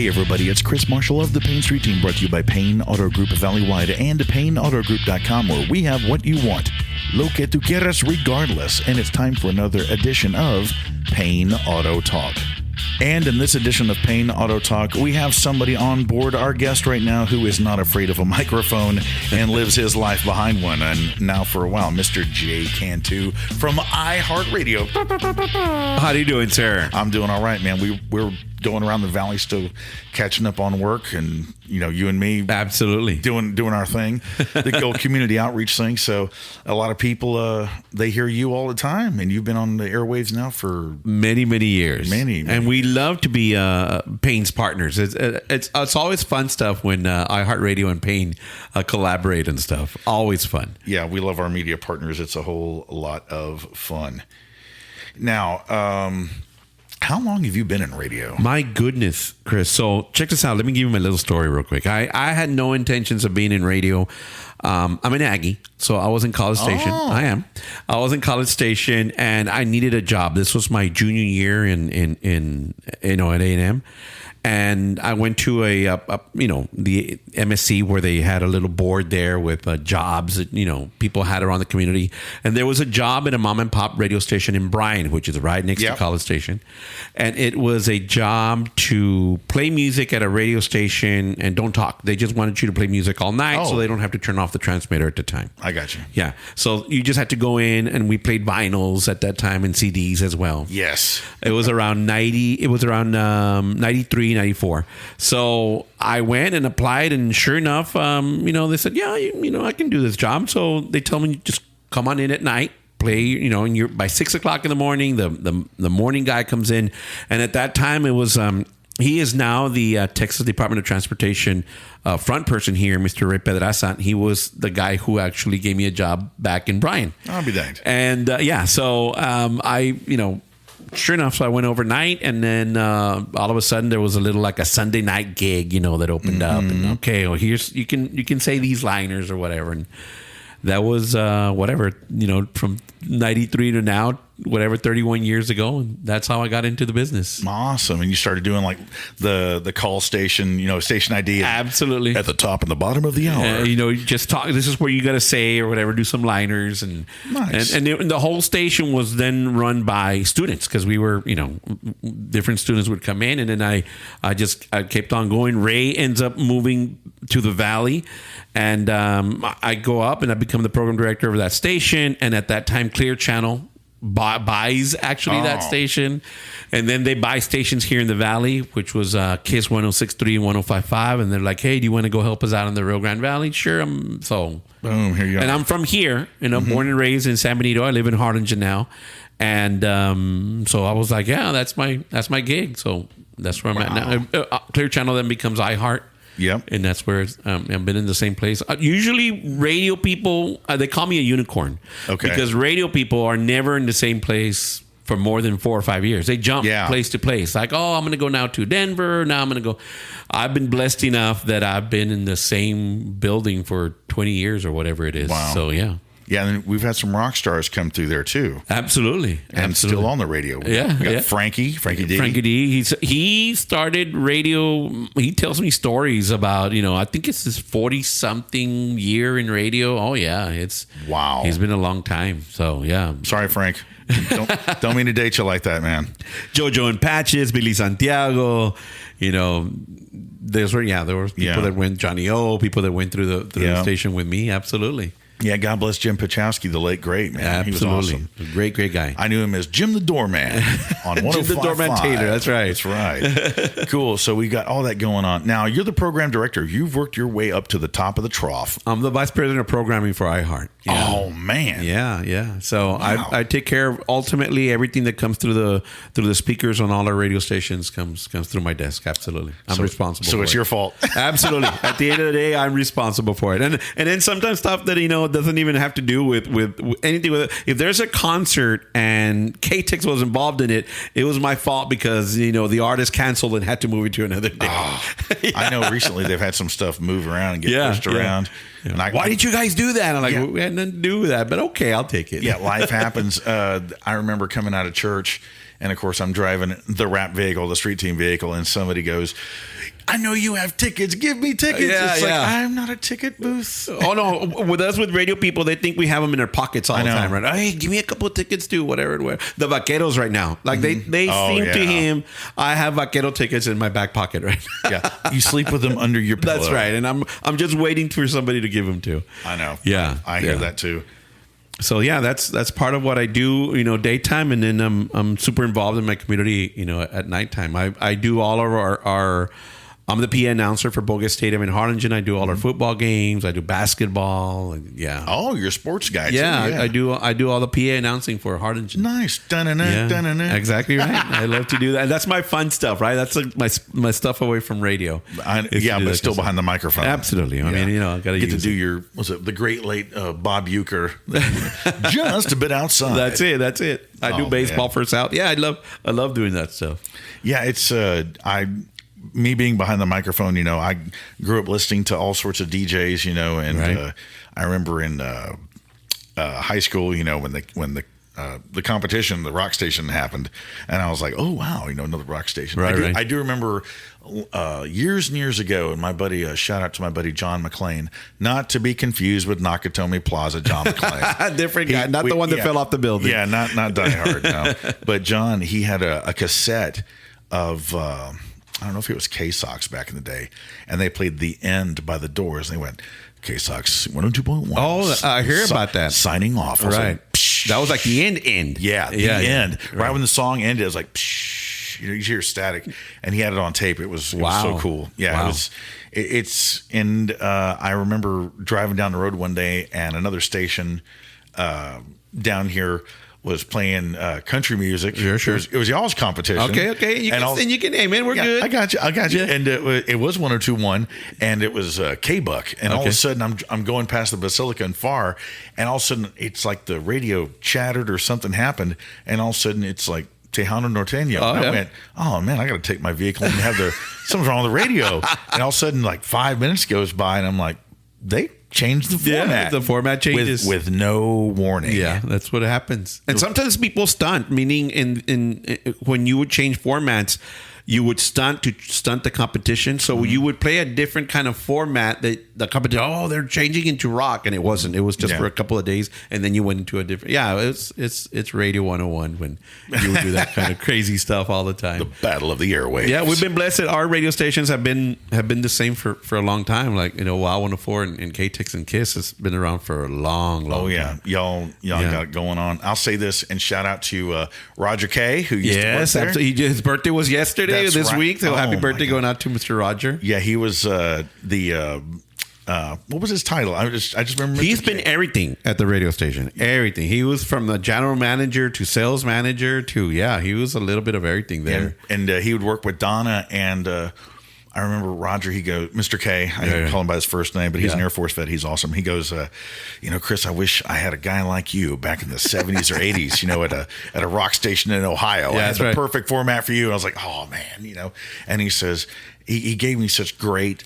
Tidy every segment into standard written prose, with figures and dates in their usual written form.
Hey everybody, it's Chris Marshall of the Payne Street Team, brought to you by Payne Auto Group Valley-wide and PayneAutoGroup.com, where we have what you want. Lo que tú quieras regardless. And it's time for another edition of Payne Auto Talk. And in this edition of Payne Auto Talk, we have somebody on board, our guest right now, who is not afraid of a microphone and lives his life behind one. And now for a while, Mr. J. Cantu from iHeart Radio. How are you doing, sir? I'm doing all right, man. We're going around the valley, still catching up on work, and you and me, absolutely doing our thing, the old community outreach thing. So a lot of people they hear you all the time, and you've been on the airwaves now for many years. Many. And we love to be Payne's partners. It's always fun stuff when iHeartRadio and Payne collaborate and stuff. Always fun. Yeah, we love our media partners. It's a whole lot of fun. Now, how long have you been in radio? My goodness, Chris. So check this out. Let me give you my little story real quick. I had no intentions of being in radio. I'm an Aggie, so I was in College Station. I was in College Station, and I needed a job. This was my junior year in at A&M. And I went to the MSC, where they had a little board there with jobs that, people had around the community. And there was a job at a mom and pop radio station in Bryan, which is right next to College Station. And it was a job to play music at a radio station and don't talk. They just wanted you to play music all night so they don't have to turn off the transmitter at the time. I got you. Yeah. So you just had to go in, and we played vinyls at that time and CDs as well. Yes. It was around 93. 94. So I went and applied, and sure enough, they said, yeah, I can do this job. So they told me, just come on in at night, play, and you're by 6 o'clock in the morning, the morning guy comes in. And at that time it was, he is now the Texas Department of Transportation front person here, Mr. Ray Pedraza. He was the guy who actually gave me a job back in Bryan. I'll be danged. And so sure enough, so I went overnight, and then all of a sudden there was a little, like a Sunday night gig, that opened up. And okay, well, here's you can say these liners or whatever, and that was from 93 to now, 31 years ago, and that's how I got into the business. Awesome. And you started doing like the call station, station ID. Absolutely. At the top and the bottom of the hour. Just talk. This is where you got to say or whatever, do some liners. And nice. And the whole station was then run by students, because we were, different students would come in, and then I kept on going. Ray ends up moving to the Valley, and I go up and I become the program director of that station. And at that time, Clear Channel buys that station, and then they buy stations here in the Valley, which was KISS 106.3 and 105.5, and they're like, hey, do you want to go help us out in the Rio Grande Valley? Sure. So boom, here you are. And I'm from here, born and raised in San Benito. I live in Harlingen now, and so I was like, yeah, that's my gig. So that's where I'm at now. Clear Channel then becomes iHeart. Yep. And that's where I've been in the same place. Usually radio people, they call me a unicorn. Okay. Because radio people are never in the same place for more than 4 or 5 years. They jump place to place. Like, I'm going to go now to Denver. Now I'm going to go. I've been blessed enough that I've been in the same building for 20 years or whatever it is. Wow. So, yeah. Yeah, and we've had some rock stars come through there too. Absolutely. And still on the radio. We got Frankie D. Frankie D. He started radio. He tells me stories about, I think it's his 40-something year in radio. Oh, yeah. Wow. He's been a long time. So, yeah. Sorry, Frank. Don't mean to date you like that, man. Jojo and Patches, Billy Santiago, there were people that went, Johnny O, people that went through the station with me. Absolutely. Yeah, God bless Jim Pachowski, the late great, man. Absolutely. He was awesome. A great guy. I knew him as Jim the Doorman on 105.5. Jim the Doorman Taylor, that's right. That's right. Cool. So we got all that going on. Now, you're the program director. You've worked your way up to the top of the trough. I'm the vice president of programming for iHeart. Yeah. Oh, man. Yeah. So I take care of ultimately everything that comes through the speakers on all our radio stations comes through my desk. Absolutely. I'm responsible for it. So it's your fault. Absolutely. At the end of the day, I'm responsible for it. And then sometimes stuff that, doesn't even have to do with anything with it. If there's a concert and KTIX was involved in it, it was my fault because, the artist canceled and had to move it to another day. I know recently they've had some stuff move around and get pushed around. And why did you guys do that? I'm like, we had nothing to do with that, but okay, I'll take it. Yeah, life happens. I remember coming out of church, and of course I'm driving the rap vehicle, the street team vehicle, and somebody goes, I know you have tickets. Give me tickets. It's like, I'm not a ticket booth. Oh, no. With radio people, they think we have them in their pockets all the time, right? Hey, give me a couple of tickets too, whatever. The Vaqueros right now. Like, they seem to him, I have Vaquero tickets in my back pocket right now. Yeah. You sleep with them under your pillow. That's right. And I'm just waiting for somebody to give them to. I know. Yeah. I hear that too. So that's part of what I do, daytime, and then I'm super involved in my community, at nighttime. I do all of our I'm the PA announcer for Boga Stadium in Harlingen. I do all our football games. I do basketball. Oh, you're a sports guy. Yeah, too. yeah. I do all the PA announcing for Harlingen. Nice. Dun-na-na. Exactly right. I love to do that. And that's my fun stuff, right? That's my stuff away from radio. But still behind the microphone. Absolutely. I mean, I got to get to do the great late Bob Uecker, just a bit outside. That's it. I do baseball for South. Yeah, I love doing that stuff. Yeah, it's me being behind the microphone, I grew up listening to all sorts of DJs, and I remember in high school, when the competition, the rock station happened, and I was like, oh wow, another rock station. Right. I do remember years and years ago, and my buddy, shout out to my buddy John McClain, not to be confused with Nakatomi Plaza John McClain. Different guy, not the one that fell off the building. Yeah, not Die Hard, no. But John, he had a cassette of I don't know if it was K-Sox back in the day, and they played The End by the Doors, and they went, K-Sox 102.1. Oh, I hear about that. Signing off. Right. That was like the end. Yeah, the end. Right when the song ended, it was like, psh, you hear static, and he had it on tape. It was so cool. Yeah, wow. And I remember driving down the road one day, and another station down here was playing country music. Sure. It was y'all's competition. Okay. You can name it. We're good. I got you. Yeah. And it was 102.1, and it was K-Buck. And all of a sudden, I'm going past the Basilica and Far, and all of a sudden, it's like the radio chattered or something happened, and all of a sudden, it's like Tejano Norteño. I went, oh man, I got to take my vehicle and have something's wrong with the radio. And all of a sudden, like 5 minutes goes by, and I'm like, they changed the format. Yeah, the format changes with no warning. Yeah, that's what happens. And sometimes people stunt, meaning in when you would change formats, you would stunt the competition. So you would play a different kind of format that the competition, they're changing into rock, and it wasn't. It was just for a couple of days, and then you went into a different. Yeah, it's Radio 101 when you would do that kind of crazy stuff all the time. The battle of the airwaves. Yeah, we've been blessed that our radio stations have been the same for a long time. Like WOW 104 and KTIX and KISS has been around for a long time. Oh yeah, y'all got it going on. I'll say this and shout out to Roger K, who used to work there. Absolutely. His birthday was yesterday. This week, so happy birthday going out to Mr. Roger. Yeah, he was what was his title? I just remember. He's been everything at the radio station. Everything. He was from the general manager to sales manager to he was a little bit of everything there. And he would work with Donna and. I remember Roger, he goes, Mr. K, I don't call him by his first name, but he's an Air Force vet. He's awesome. He goes, Chris, I wish I had a guy like you back in the 70s or 80s, at a rock station in Ohio. I had the perfect format for you. And I was like, oh, man, And he says, he gave me such great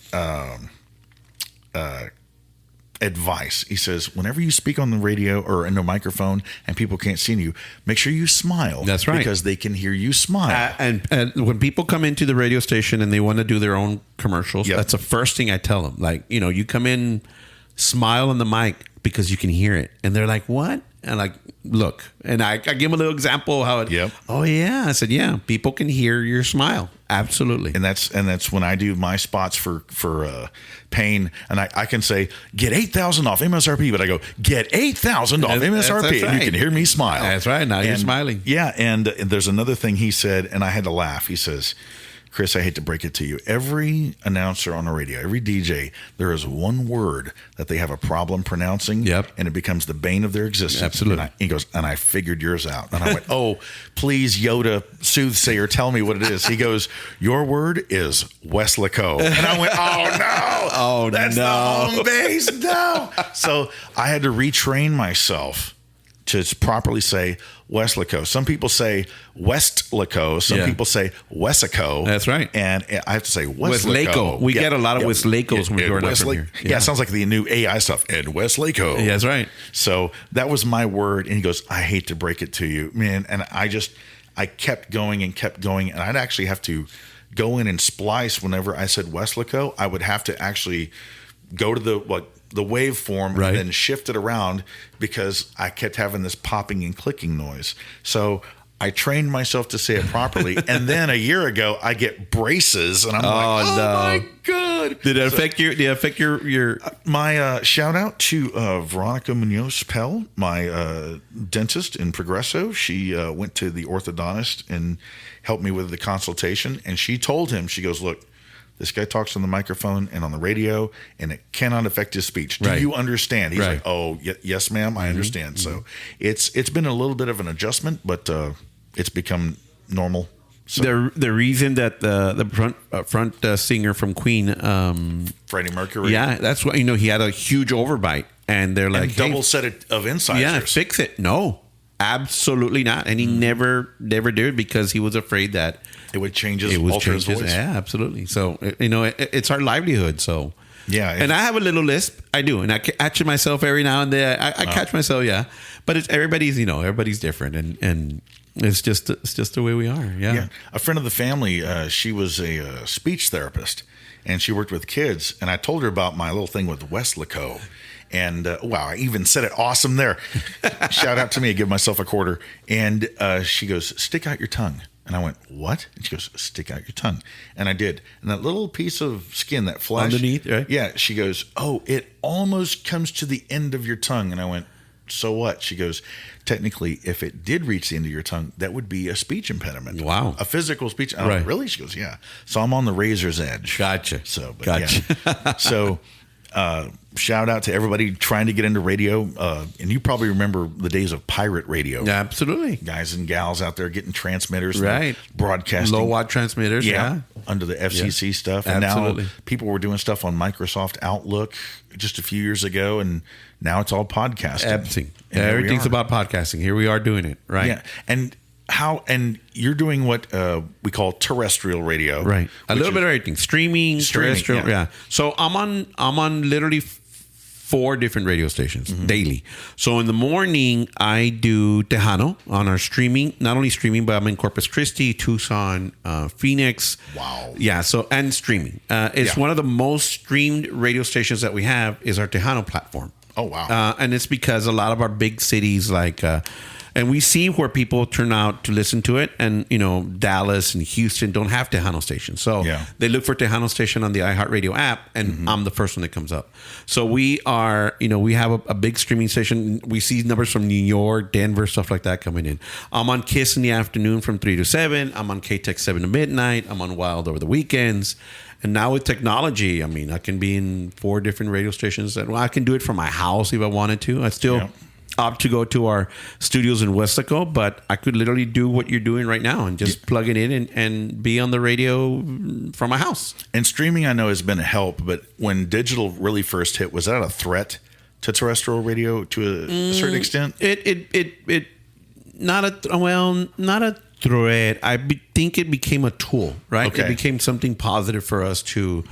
advice. He says, whenever you speak on the radio or in a microphone and people can't see you, make sure you smile. That's right. Because they can hear you smile. And when people come into the radio station and they want to do their own commercials, that's the first thing I tell them. Like, you come in, smile on the mic because you can hear it. And they're like, what? And like, look. And I give them a little example how it, oh yeah. I said, yeah, people can hear your smile. Absolutely. And that's when I do my spots for Payne, and I can say, get 8,000 off MSRP, but I go, get 8,000 off MSRP, that's right. And you can hear me smile. That's right. Now you're smiling. Yeah, and there's another thing he said, and I had to laugh. He says, Chris, I hate to break it to you. Every announcer on the radio, every DJ, there is one word that they have a problem pronouncing, and it becomes the bane of their existence. Absolutely. He goes, and I figured yours out. And I went, oh, please, Yoda, soothsayer, tell me what it is. He goes, your word is Weslaco. And I went, oh, no. Oh, that's the home base. No. So I had to retrain myself to properly say Weslaco. Some people say Westlaco. Some people say Wesico. That's right. And I have to say Westlaco. We get a lot of Weslacos when we're growing up from here. Yeah, it sounds like the new AI stuff. And Westlaco. Yeah, that's right. So that was my word. And he goes, I hate to break it to you, man. And I kept going. And I'd actually have to go in and splice whenever I said Westlaco. I would have to actually go to the waveform and then shift it around because I kept having this popping and clicking noise. So I trained myself to say it properly. And then a year ago, I get braces, and I'm my God. Did it affect your my shout out to Veronica Munoz Pell, my dentist in Progresso. She went to the orthodontist and helped me with the consultation. And she told him, she goes, look, this guy talks on the microphone and on the radio, and it cannot affect his speech. Do you understand? He's like, oh, yes, ma'am, I understand. So it's been a little bit of an adjustment, but it's become normal. So. The reason that the front singer from Queen, Freddie Mercury, that's why he had a huge overbite, and they're like, double set of incisors. Fix it. No, absolutely not, and he never did because he was afraid that it would change his voice. Yeah, absolutely. So it's our livelihood. So yeah, and I have a little lisp. I do, and I catch myself every now and then. I catch myself, but it's everybody's different, and it's just the way we are. Yeah. A friend of the family, she was a speech therapist, and she worked with kids. And I told her about my little thing with Westlaco. And wow, I even said it awesome there. Shout out to me, give myself a quarter. And she goes, stick out your tongue. And I went, what? And she goes, stick out your tongue. And I did. And that little piece of skin, that flesh. Underneath, right? Yeah. She goes, oh, it almost comes to the end of your tongue. And I went, so what? She goes, technically, if it did reach the end of your tongue, that would be a speech impediment. Wow. A physical speech. And I went, really? She goes, yeah. So I'm on the razor's edge. Gotcha. Gotcha. Yeah. So shout out to everybody trying to get into radio. And you probably remember the days of pirate radio. Yeah, absolutely. Guys and gals out there getting transmitters. Right. Broadcasting. Low watt transmitters. Yeah. Under the FCC stuff. And now people were doing stuff on Microsoft Outlook just a few years ago. And now it's all podcasting. Everything. Everything's about podcasting. Here we are doing it. Right. Yeah. And you're doing what we call terrestrial radio, right? A little bit of everything, streaming, terrestrial, yeah. So I'm on literally 4 different radio stations daily. So in the morning, I do Tejano on our streaming. Not only streaming, but I'm in Corpus Christi, Tucson, Phoenix. Wow. Yeah. So and streaming. It's one of the most streamed radio stations that we have is our Tejano platform. Oh wow. And it's because a lot of our big cities like. And we see where people turn out to listen to it. And, Dallas and Houston don't have Tejano stations. So they look for Tejano station on the iHeart Radio app, and I'm the first one that comes up. So we are, we have a big streaming station. We see numbers from New York, Denver, stuff like that coming in. I'm on KISS in the afternoon from 3 to 7. I'm on KTEX 7 to midnight. I'm on Wild over the weekends. And now with technology, I can be in 4 different radio stations. I can do it from my house if I wanted to. I still... opt to go to our studios in Weslaco, but I could literally do what you're doing right now and just plug it in and be on the radio from my house. And streaming, I know, has been a help, but when digital really first hit, was that a threat to terrestrial radio to a certain extent? It not a threat. I think it became a tool, right? Okay. It became something positive for us to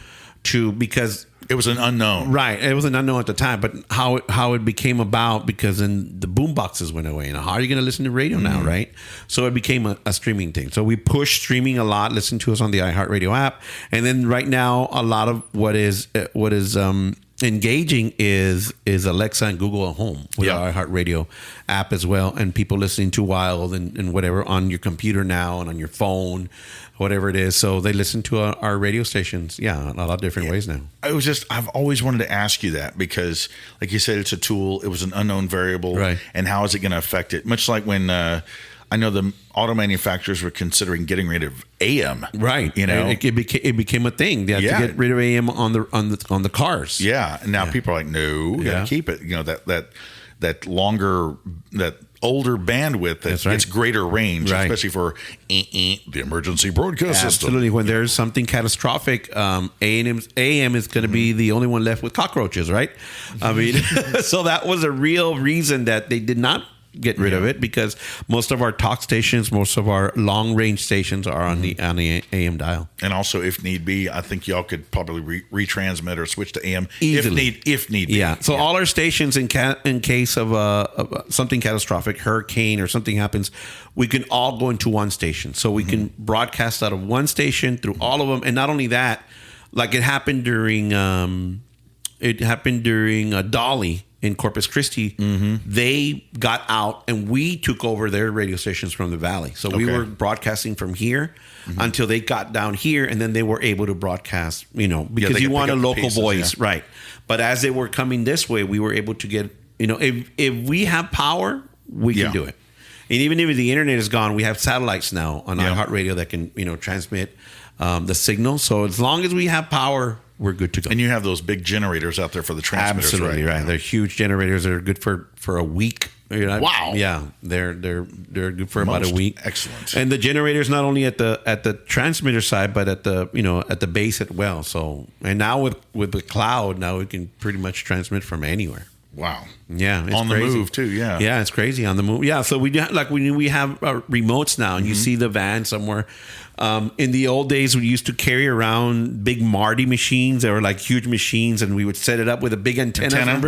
because it was an unknown, right? It was an unknown at the time, but how it became about because then the boom boxes went away, and how are you going to listen to radio now, right? So it became a streaming thing. So we push streaming a lot. Listen to us on the iHeart Radio app, and then right now a lot of what is engaging is Alexa and Google at home with our iHeart Radio app as well, and people listening to Wild and whatever on your computer now and on your phone, whatever it is. So they listen to our radio stations, a lot of different ways now. I've always wanted to ask you that because, like you said, it's a tool. It was an unknown variable, right? And how is it going to affect it? Much like when I I know the auto manufacturers were considering getting rid of AM. Right. You know, it became a thing. They had to get rid of AM on the cars. Yeah. And now people are like, no, you got to keep it. You know, that longer, that older bandwidth that gets greater range, especially for the emergency broadcast system. Absolutely. When there's something catastrophic, AM is going to be the only one left with cockroaches, right? I mean, so that was a real reason that they did not get rid of it, because most of our talk stations, most of our long range stations are on the AM dial. And also, if need be, I think y'all could probably retransmit or switch to AM easily if need be. Yeah. So all our stations, in case of something catastrophic, hurricane or something happens, we can all go into one station. So we can broadcast out of one station through all of them. And not only that, like it happened during Dolly in Corpus Christi. They got out and we took over their radio stations from the valley. So we were broadcasting from here until they got down here, and then they were able to broadcast, because you want a local voice, right? But as they were coming this way, we were able to get, if we have power, we can do it. And even if the internet is gone, we have satellites now on iHeart Radio that can, transmit the signal. So as long as we have power, we're good to go. And you have those big generators out there for the transmitters. Absolutely right. They're huge generators that are good for a week. Wow. Yeah, they're good for about a week. Excellent. And the generators not only at the transmitter side, but at the base as well. So, and now with the cloud, now we can pretty much transmit from anywhere. Wow. Yeah, it's on crazy. The move too. Yeah. Yeah, it's crazy on the move. Yeah, so we have remotes now, and you see the van somewhere. In the old days, we used to carry around big Marty machines. They were like huge machines, and we would set it up with a big antenna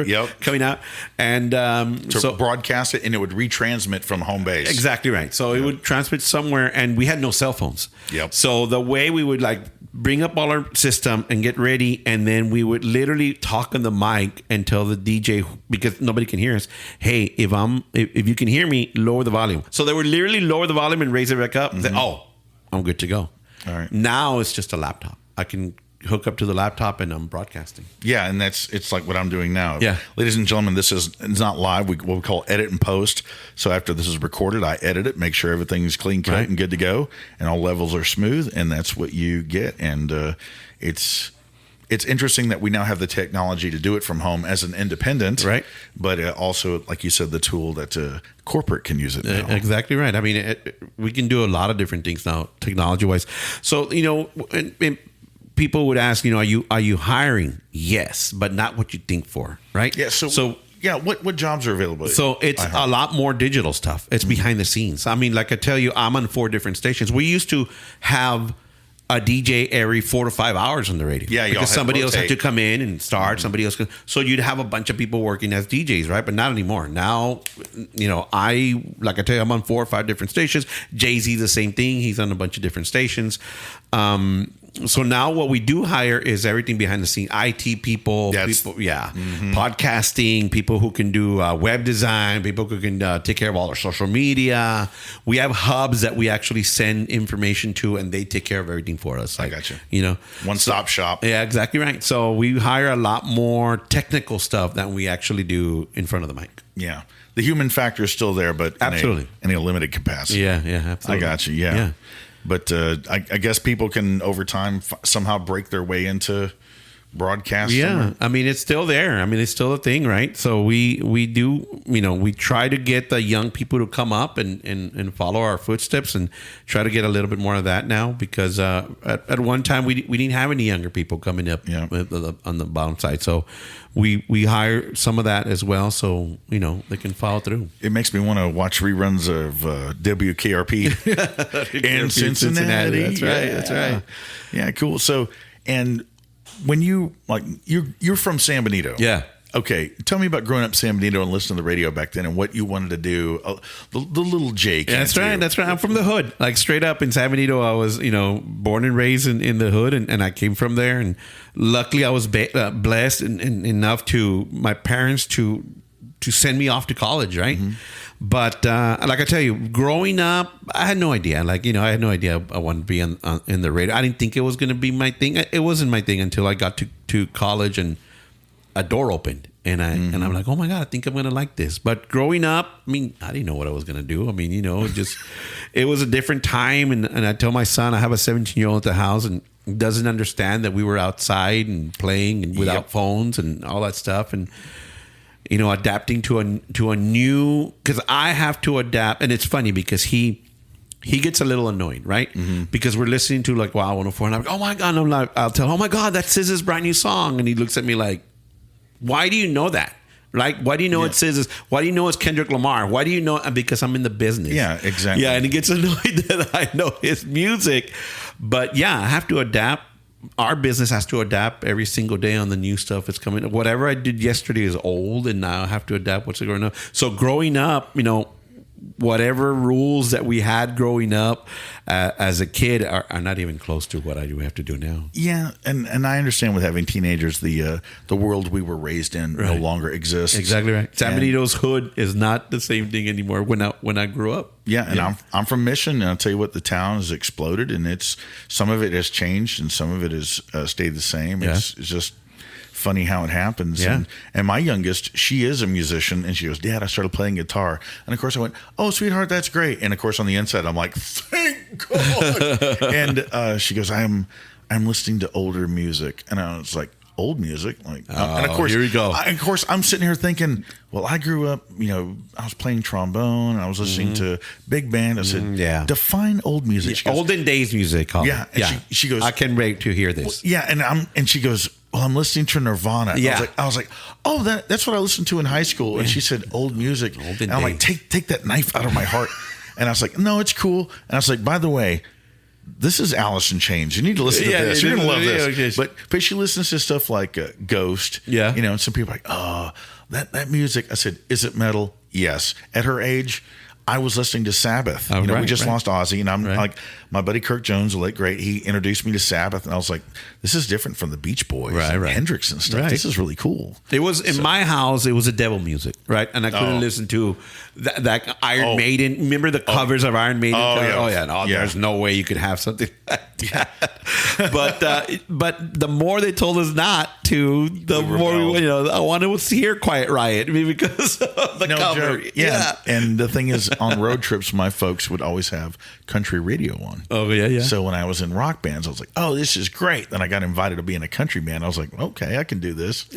coming out, and to broadcast it, and it would retransmit from home base. Exactly right. So it would transmit somewhere, and we had no cell phones. Yep. So the way we would bring up all our system and get ready, and then we would literally talk on the mic and tell the DJ, because nobody can hear us, hey, if you can hear me, lower the volume. So they would literally lower the volume and raise it back up and say, oh, I'm good to go. All right. Now it's just a laptop. I can hook up to the laptop and I'm broadcasting. Yeah, and it's like what I'm doing now. Yeah. Ladies and gentlemen, it's not live. What we call edit and post. So after this is recorded, I edit it, make sure everything's clean cut and good to go, and all levels are smooth, and that's what you get. And it's interesting that we now have the technology to do it from home as an independent, right? But also, like you said, the tool that corporate can use it now. Exactly right. I mean, we can do a lot of different things now, technology-wise. So, and people would ask, are you hiring? Yes, but not what you think for, right? Yeah. So yeah, what jobs are available? So it's a lot more digital stuff. It's behind the scenes. I mean, like I tell you, I'm on 4 different stations. We used to have a DJ every 4 to 5 hours on the radio. Yeah, because somebody else had to come in and start. Somebody else so you'd have a bunch of people working as DJs, right? But not anymore. Now, like I tell you, I'm on 4 or 5 different stations. Jay-Z, the same thing. He's on a bunch of different stations. So now what we do hire is everything behind the scene. IT people, podcasting, people who can do web design, people who can take care of all our social media. We have hubs that we actually send information to, and they take care of everything for us. I got you. One-stop shop. Yeah, exactly right. So we hire a lot more technical stuff than we actually do in front of the mic. Yeah. The human factor is still there, but absolutely in a limited capacity. Yeah, absolutely. I got you. Yeah. But I guess people can, over time, somehow break their way into broadcast. Yeah, I mean, it's still there. I mean, it's still a thing, right? So we do, we try to get the young people to come up and follow our footsteps, and try to get a little bit more of that now, because at one time we didn't have any younger people coming up on the bottom side. So we hire some of that as well, so they can follow through. It makes me want to watch reruns of WKRP in Cincinnati. That's right. Yeah, cool. So, and when you're from San Benito. Yeah. Okay, tell me about growing up in San Benito and listening to the radio back then, and what you wanted to do. The little Jake. That's right. I'm from the hood. Like, straight up in San Benito, I was, born and raised in the hood, and I came from there. And luckily, I was blessed enough to my parents to send me off to college, right? Mm-hmm. But like I tell you, growing up, I had no idea. I had no idea I wanted to be in the radio. I didn't think it was going to be my thing. It wasn't my thing until I got to college, and a door opened, And I'm like, oh my God, I think I'm gonna like this. But growing up, I mean, I didn't know what I was gonna do. I mean, it was a different time. And I tell my son, I have a 17-year-old at the house and doesn't understand that we were outside and playing and without phones and all that stuff. And adapting to a new, because I have to adapt. And it's funny because he gets a little annoyed, right? Mm-hmm. Because we're listening to like Wow 104, and I'm like, oh my God, and I'm like, I'll tell him, oh my God, that's SZA's brand new song, and he looks at me like, why do you know that? Like, why do you know it's SZA's? Why do you know it's Kendrick Lamar? Why do you know? Because I'm in the business. Yeah, exactly. Yeah, and he gets annoyed that I know his music, but yeah, I have to adapt. Our business has to adapt every single day on the new stuff that's coming. Whatever I did yesterday is old, and now I have to adapt what's going on. So growing up, whatever rules that we had growing up as a kid are not even close to what I do have to do now. Yeah, and I understand with having teenagers, the world we were raised in no longer exists. Exactly right. San Benito's hood is not the same thing anymore when I grew up. Yeah, and I'm from Mission, and I'll tell you what, the town has exploded, and some of it has changed, and some of it has stayed the same. It's just funny how it happens. Yeah. And my youngest, she is a musician, and she goes, Dad, I started playing guitar. And of course I went, oh, sweetheart, that's great. And of course on the inside I'm like, thank God. And she goes, I'm listening to older music. And I was like, old music? Like, and of course, here we go. Of course I'm sitting here thinking, well, I grew up, I was playing trombone, and I was listening to big band. I said, define old music. Goes, olden days music. Yeah. And she goes, I can wait to hear this. And she goes, well, I'm listening to Nirvana. Yeah. I was like, oh, that's what I listened to in high school. And she said, old music. And I'm like, take that knife out of my heart. And I was like, no, it's cool. And I was like, by the way, this is Alice in Chains. You need to listen to this. You're going to love this. Okay. But she listens to stuff like Ghost. Yeah. And some people are like, oh, that music. I said, is it metal? Yes. At her age, I was listening to Sabbath. We just lost Ozzy, and I'm like, my buddy Kirk Jones, the late great, he introduced me to Sabbath, and I was like, this is different from the Beach Boys, and Hendrix and stuff. This is really cool. It was in my house. It was a devil music, right? And I couldn't listen to that Iron Maiden. Remember the covers of Iron Maiden? There's no way you could have something like that. But the more they told us not to, the more I wanted to hear Quiet Riot because of the cover. Yeah, and the thing is, on road trips, my folks would always have country radio on. Oh, yeah. So when I was in rock bands, I was like, oh, this is great. Then I got invited to be in a country band. I was like, okay, I can do this.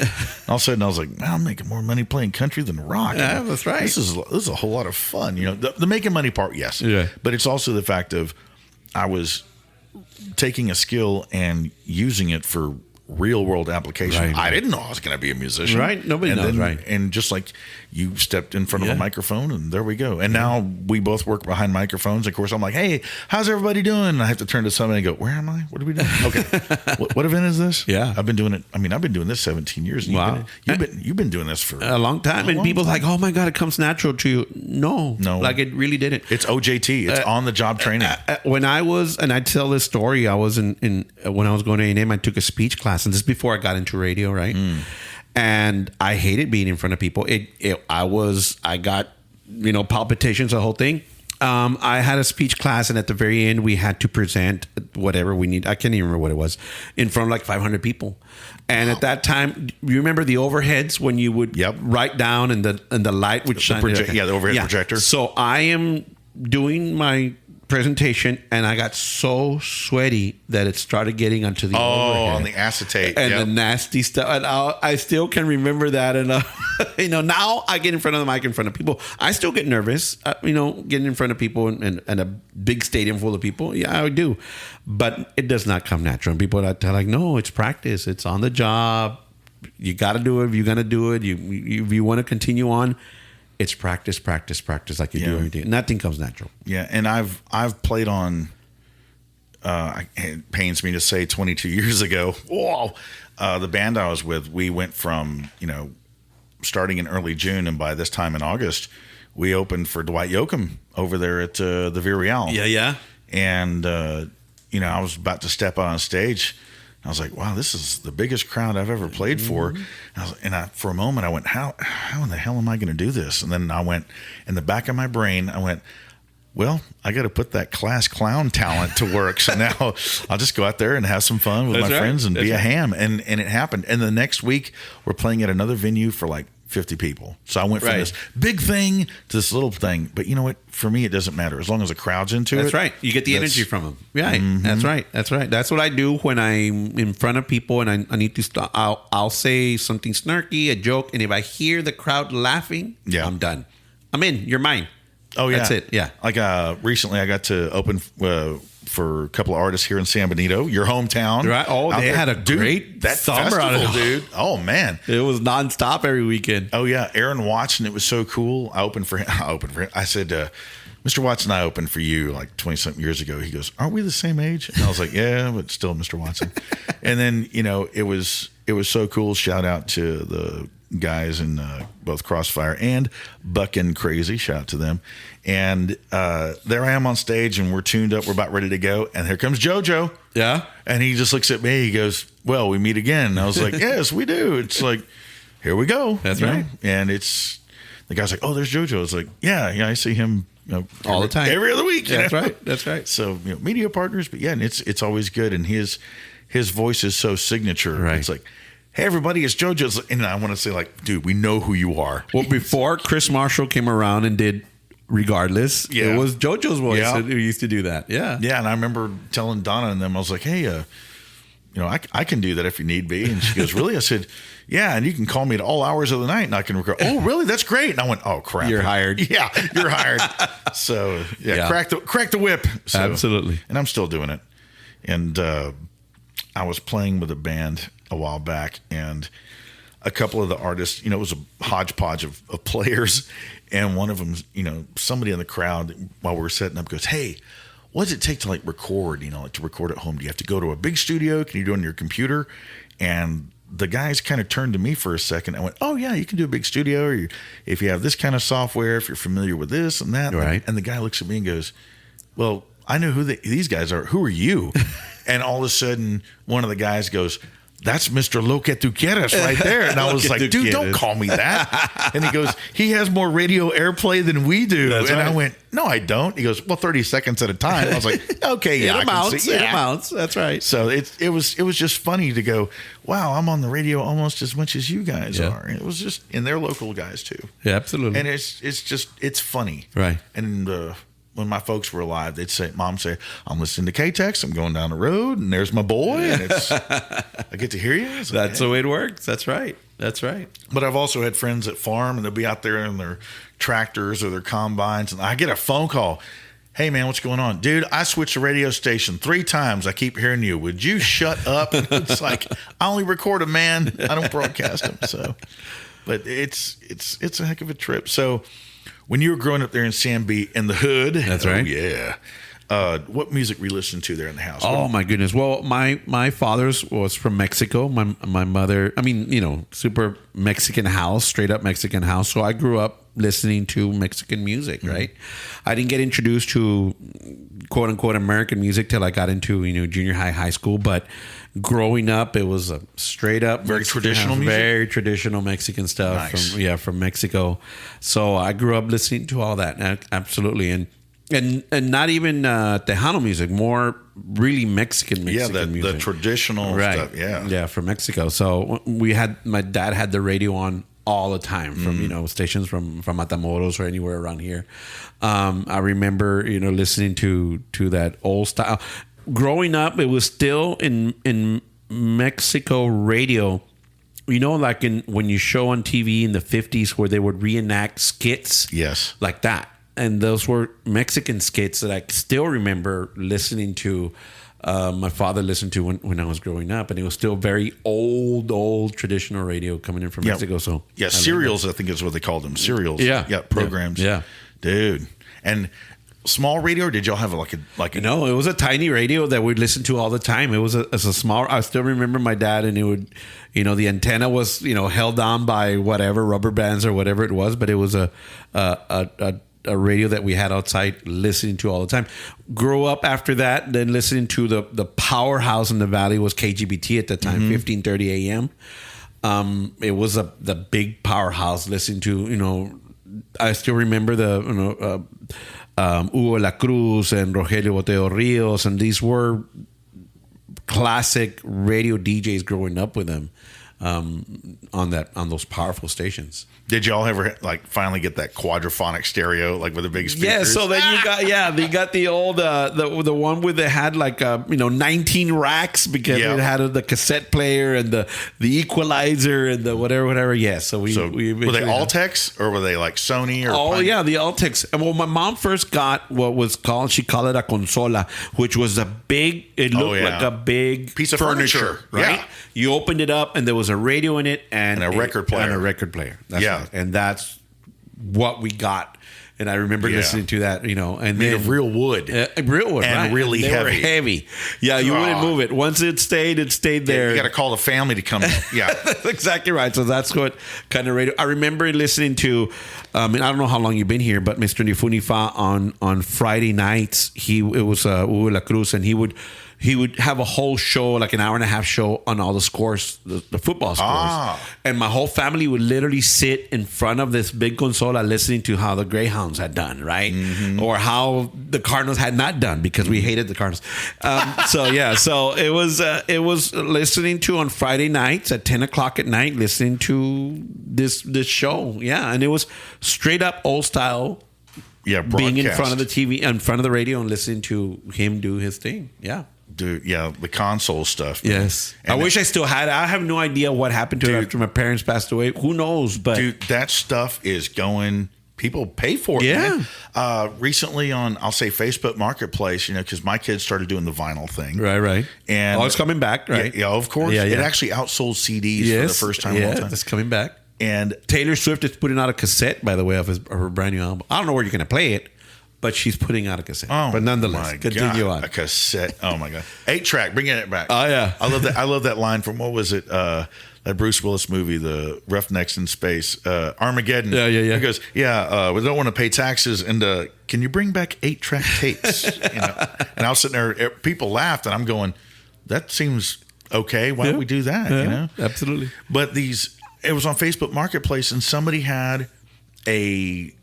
All of a sudden, I was like, wow, I'm making more money playing country than rock. Yeah, that's right. This is a whole lot of fun. The making money part, yes. Yeah. But it's also the fact of I was taking a skill and using it for real world application. Right. I didn't know I was going to be a musician. Right. Nobody knows. Right. And just like you stepped in front of a microphone, and there we go. And now we both work behind microphones. Of course, I'm like, hey, how's everybody doing? And I have to turn to somebody and go, where am I? What are we doing? Okay. what event is this? Yeah. I've been doing it. I mean, I've been doing this 17 years. And wow. You've been doing this for a long time. And people are like, oh my God, it comes natural to you. No. Like it really didn't. It's OJT. It's on the job training. When I was, and I tell this story, I was when I was going to A&M, I took a speech class, and this is before I got into radio, right? And I hated being in front of people. I got, palpitations, the whole thing. I had a speech class, and at the very end, we had to present whatever we need. I can't even remember what it was, in front of like 500 people. And at that time, you remember the overheads when you would write down and the light would shine? The overhead projector. So I am doing my presentation, and I got so sweaty that it started getting onto the overhead. On the acetate and the nasty stuff. And I still can remember that. And now I get in front of the mic in front of people. I still get nervous. Getting in front of people and a big stadium full of people. Yeah, I do, but it does not come natural. And people are like, no, it's practice. It's on the job. You got to do it. If you're gonna do it, if you want to continue on. It's practice like you do everything. Nothing comes natural. Yeah, and I've played on. It pains me to say, 22 years ago. Whoa, the band I was with, we went from starting in early June, and by this time in August, we opened for Dwight Yoakam over there at the Via Real. Yeah. And I was about to step out on stage. I was like, wow, this is the biggest crowd I've ever played for. And for a moment, I went, how in the hell am I going to do this? And then I went, in the back of my brain, I went, well, I got to put that class clown talent to work. So now I'll just go out there and have some fun with my friends and be a ham. And it happened. And the next week we're playing at another venue for like 50 people. So I went from this big thing to this little thing. But you know what? For me, it doesn't matter as long as the crowd's into it. That's right. You get the energy from them. Yeah, that's right. That's right. That's what I do when I'm in front of people and I need to stop. I'll say something snarky, a joke, and if I hear the crowd laughing, I'm done. I'm in. You're mine. Oh, yeah. That's it. Yeah. Like recently I got to open for a couple of artists here in San Benito, your hometown. Right. Oh, they had a great summer festival, dude. Oh, man. It was nonstop every weekend. Oh, yeah. Aaron Watson. It was so cool. I opened for him. I said, Mr. Watson, I opened for you like 20-something years ago. He goes, aren't we the same age? And I was like, yeah, but still Mr. Watson. And then, it was so cool. Shout out to the guys in both Crossfire and Buckin' Crazy. Shout out to them. And there I am on stage, and we're tuned up. We're about ready to go. And here comes JoJo. Yeah. And he just looks at me. He goes, well, we meet again. And I was like, yes, we do. It's like, here we go. That's right. And the guy's like, oh, there's JoJo. It's like, yeah, I see him all the time. Every other week. That's right. That's right. So, media partners. But yeah, and it's always good. And his voice is so signature. Right. It's like, hey, everybody, it's JoJo's. And I want to say, like, dude, we know who you are. Well, before Chris Marshall came around and did Regardless, it was JoJo's voice who used to do that. Yeah. Yeah. And I remember telling Donna and them, I was like, hey, I can do that if you need be. And she goes, really? I said, yeah. And you can call me at all hours of the night and I can record. Oh, really? That's great. And I went, oh, crap. You're hired. Yeah, you're hired. So, crack the whip. So, absolutely. And I'm still doing it. And I was playing with a band a while back, and a couple of the artists, it was a hodgepodge of players, and one of them, somebody in the crowd while we were setting up goes, hey, what does it take to like record, like to record at home? Do you have to go to a big studio? Can you do it on your computer? And the guys kind of turned to me for a second. I went, oh yeah, you can do a big studio, or if you have this kind of software, if you're familiar with this and that. Right. And the guy looks at me and goes, well, I know who these guys are. Who are you? And all of a sudden, one of the guys goes, that's Mr. Lo que tu quieres right there. And I was like, dude, don't call me that. And he goes, he has more radio airplay than we do. That's and right. I went, no, I don't. He goes, well, 30 seconds at a time. I was like, okay, yeah, it amounts. I can see. It amounts. That's right. So it was just funny to go, wow, I'm on the radio almost as much as you guys are. And it was just, and they're local guys too. Yeah, absolutely. And it's funny. Right. And when my folks were alive, they'd say, Mom say, I'm listening to K-Tex, I'm going down the road, and there's my boy, and I get to hear you. Like, that's the way it works. That's right. That's right. But I've also had friends that farm, and they'll be out there in their tractors or their combines, and I get a phone call. Hey, man, what's going on? Dude, I switched the radio station 3 times. I keep hearing you. Would you shut up? It's like, I only record a man. I don't broadcast him. So, but it's a heck of a trip. So, when you were growing up there in San B in the hood, that's right. Yeah. What music were you listening to there in the house? Oh my goodness! Well, my father's was from Mexico. My mother, super Mexican house, straight up Mexican house. So I grew up listening to Mexican music. Mm-hmm. Right. I didn't get introduced to quote unquote American music till I got into junior high school. But growing up, it was a straight up very traditional music, very traditional Mexican stuff. Nice. From Mexico. So I grew up listening to all that. Absolutely. And not even Tejano music, more really Mexican music. The traditional stuff. Yeah, from Mexico. So my dad had the radio on all the time from stations from Matamoros or anywhere around here. I remember listening to that old style. Growing up, it was still in Mexico radio. Like when you show on TV in the 50s where they would reenact skits. Yes, like that. And those were Mexican skits that I still remember listening to. My father listened to when I was growing up, and it was still very old traditional radio coming in from Mexico. So serials, I think is what they called them. Serials, programs, dude. And small radio, or did y'all have like a? No, it was a tiny radio that we'd listen to all the time. It was a small. I still remember my dad, and it would, the antenna was held on by whatever rubber bands or whatever it was, but it was a radio that we had outside listening to all the time. Grew up after that, then listening to the powerhouse in the valley was KGBT at the time, 1530 AM. It was the big powerhouse listening to, I still remember Hugo La Cruz and Rogelio Boteo Rios, and these were classic radio DJs growing up with them on those powerful stations. Did y'all ever like finally get that quadraphonic stereo like with the big speakers? Yeah, so then you got the old the one where they had like 19 racks because it had the cassette player and the equalizer and the whatever. Yeah, so we were they Altex or were they like Sony or? Oh yeah, the Altex. Well, my mom first got what was called, she called it a consola, which was a big. It looked like a big piece of furniture, right? Yeah. You opened it up and there was a radio in it and a record player. That's right. And that's what we got. And I remember listening to that, and made of real wood. Real wood, and right. really and they heavy. Were heavy. Yeah, you wouldn't move it. Once it stayed there. You got to call the family to come in. Yeah. That's exactly right. So that's what kind of radio. I remember listening to, and I don't know how long you've been here, but Mr. Nifunifa on Friday nights, it was Hugo La Cruz, and he would have a whole show, like an hour and a half show on all the scores, the football scores. And my whole family would literally sit in front of this big consola listening to how the Greyhounds had done, right? Mm-hmm. Or how the Cardinals had not done because we hated the Cardinals. So it was listening to on Friday nights at 10 o'clock at night, listening to this show. Yeah, and it was straight up old style. Yeah, being in front of the TV, in front of the radio and listening to him do his thing. Yeah. Dude, yeah, the console stuff. Man. Yes. I wish I still had it. I have no idea what happened to it after my parents passed away. Who knows? But dude, that stuff is going. People pay for it. Yeah. Man. Recently on, I'll say Facebook Marketplace, because my kids started doing the vinyl thing. Right. And it's coming back, right? Yeah, of course. Yeah. It actually outsold CDs for the first time. Yeah, it's coming back. And Taylor Swift is putting out a cassette, by the way, of her brand new album. I don't know where you're going to play it, but she's putting out a cassette. Oh, but nonetheless, continue on. A cassette. Oh my God. 8-track, bringing it back. Oh yeah. I love that line from, what was it? That Bruce Willis movie, the Roughnecks in Space, Armageddon. Yeah. He goes, we don't want to pay taxes, and can you bring back 8-track tapes? And I was sitting there, people laughed, and I'm going, that seems okay. Why don't we do that? Yeah, absolutely. But it was on Facebook Marketplace, and somebody had a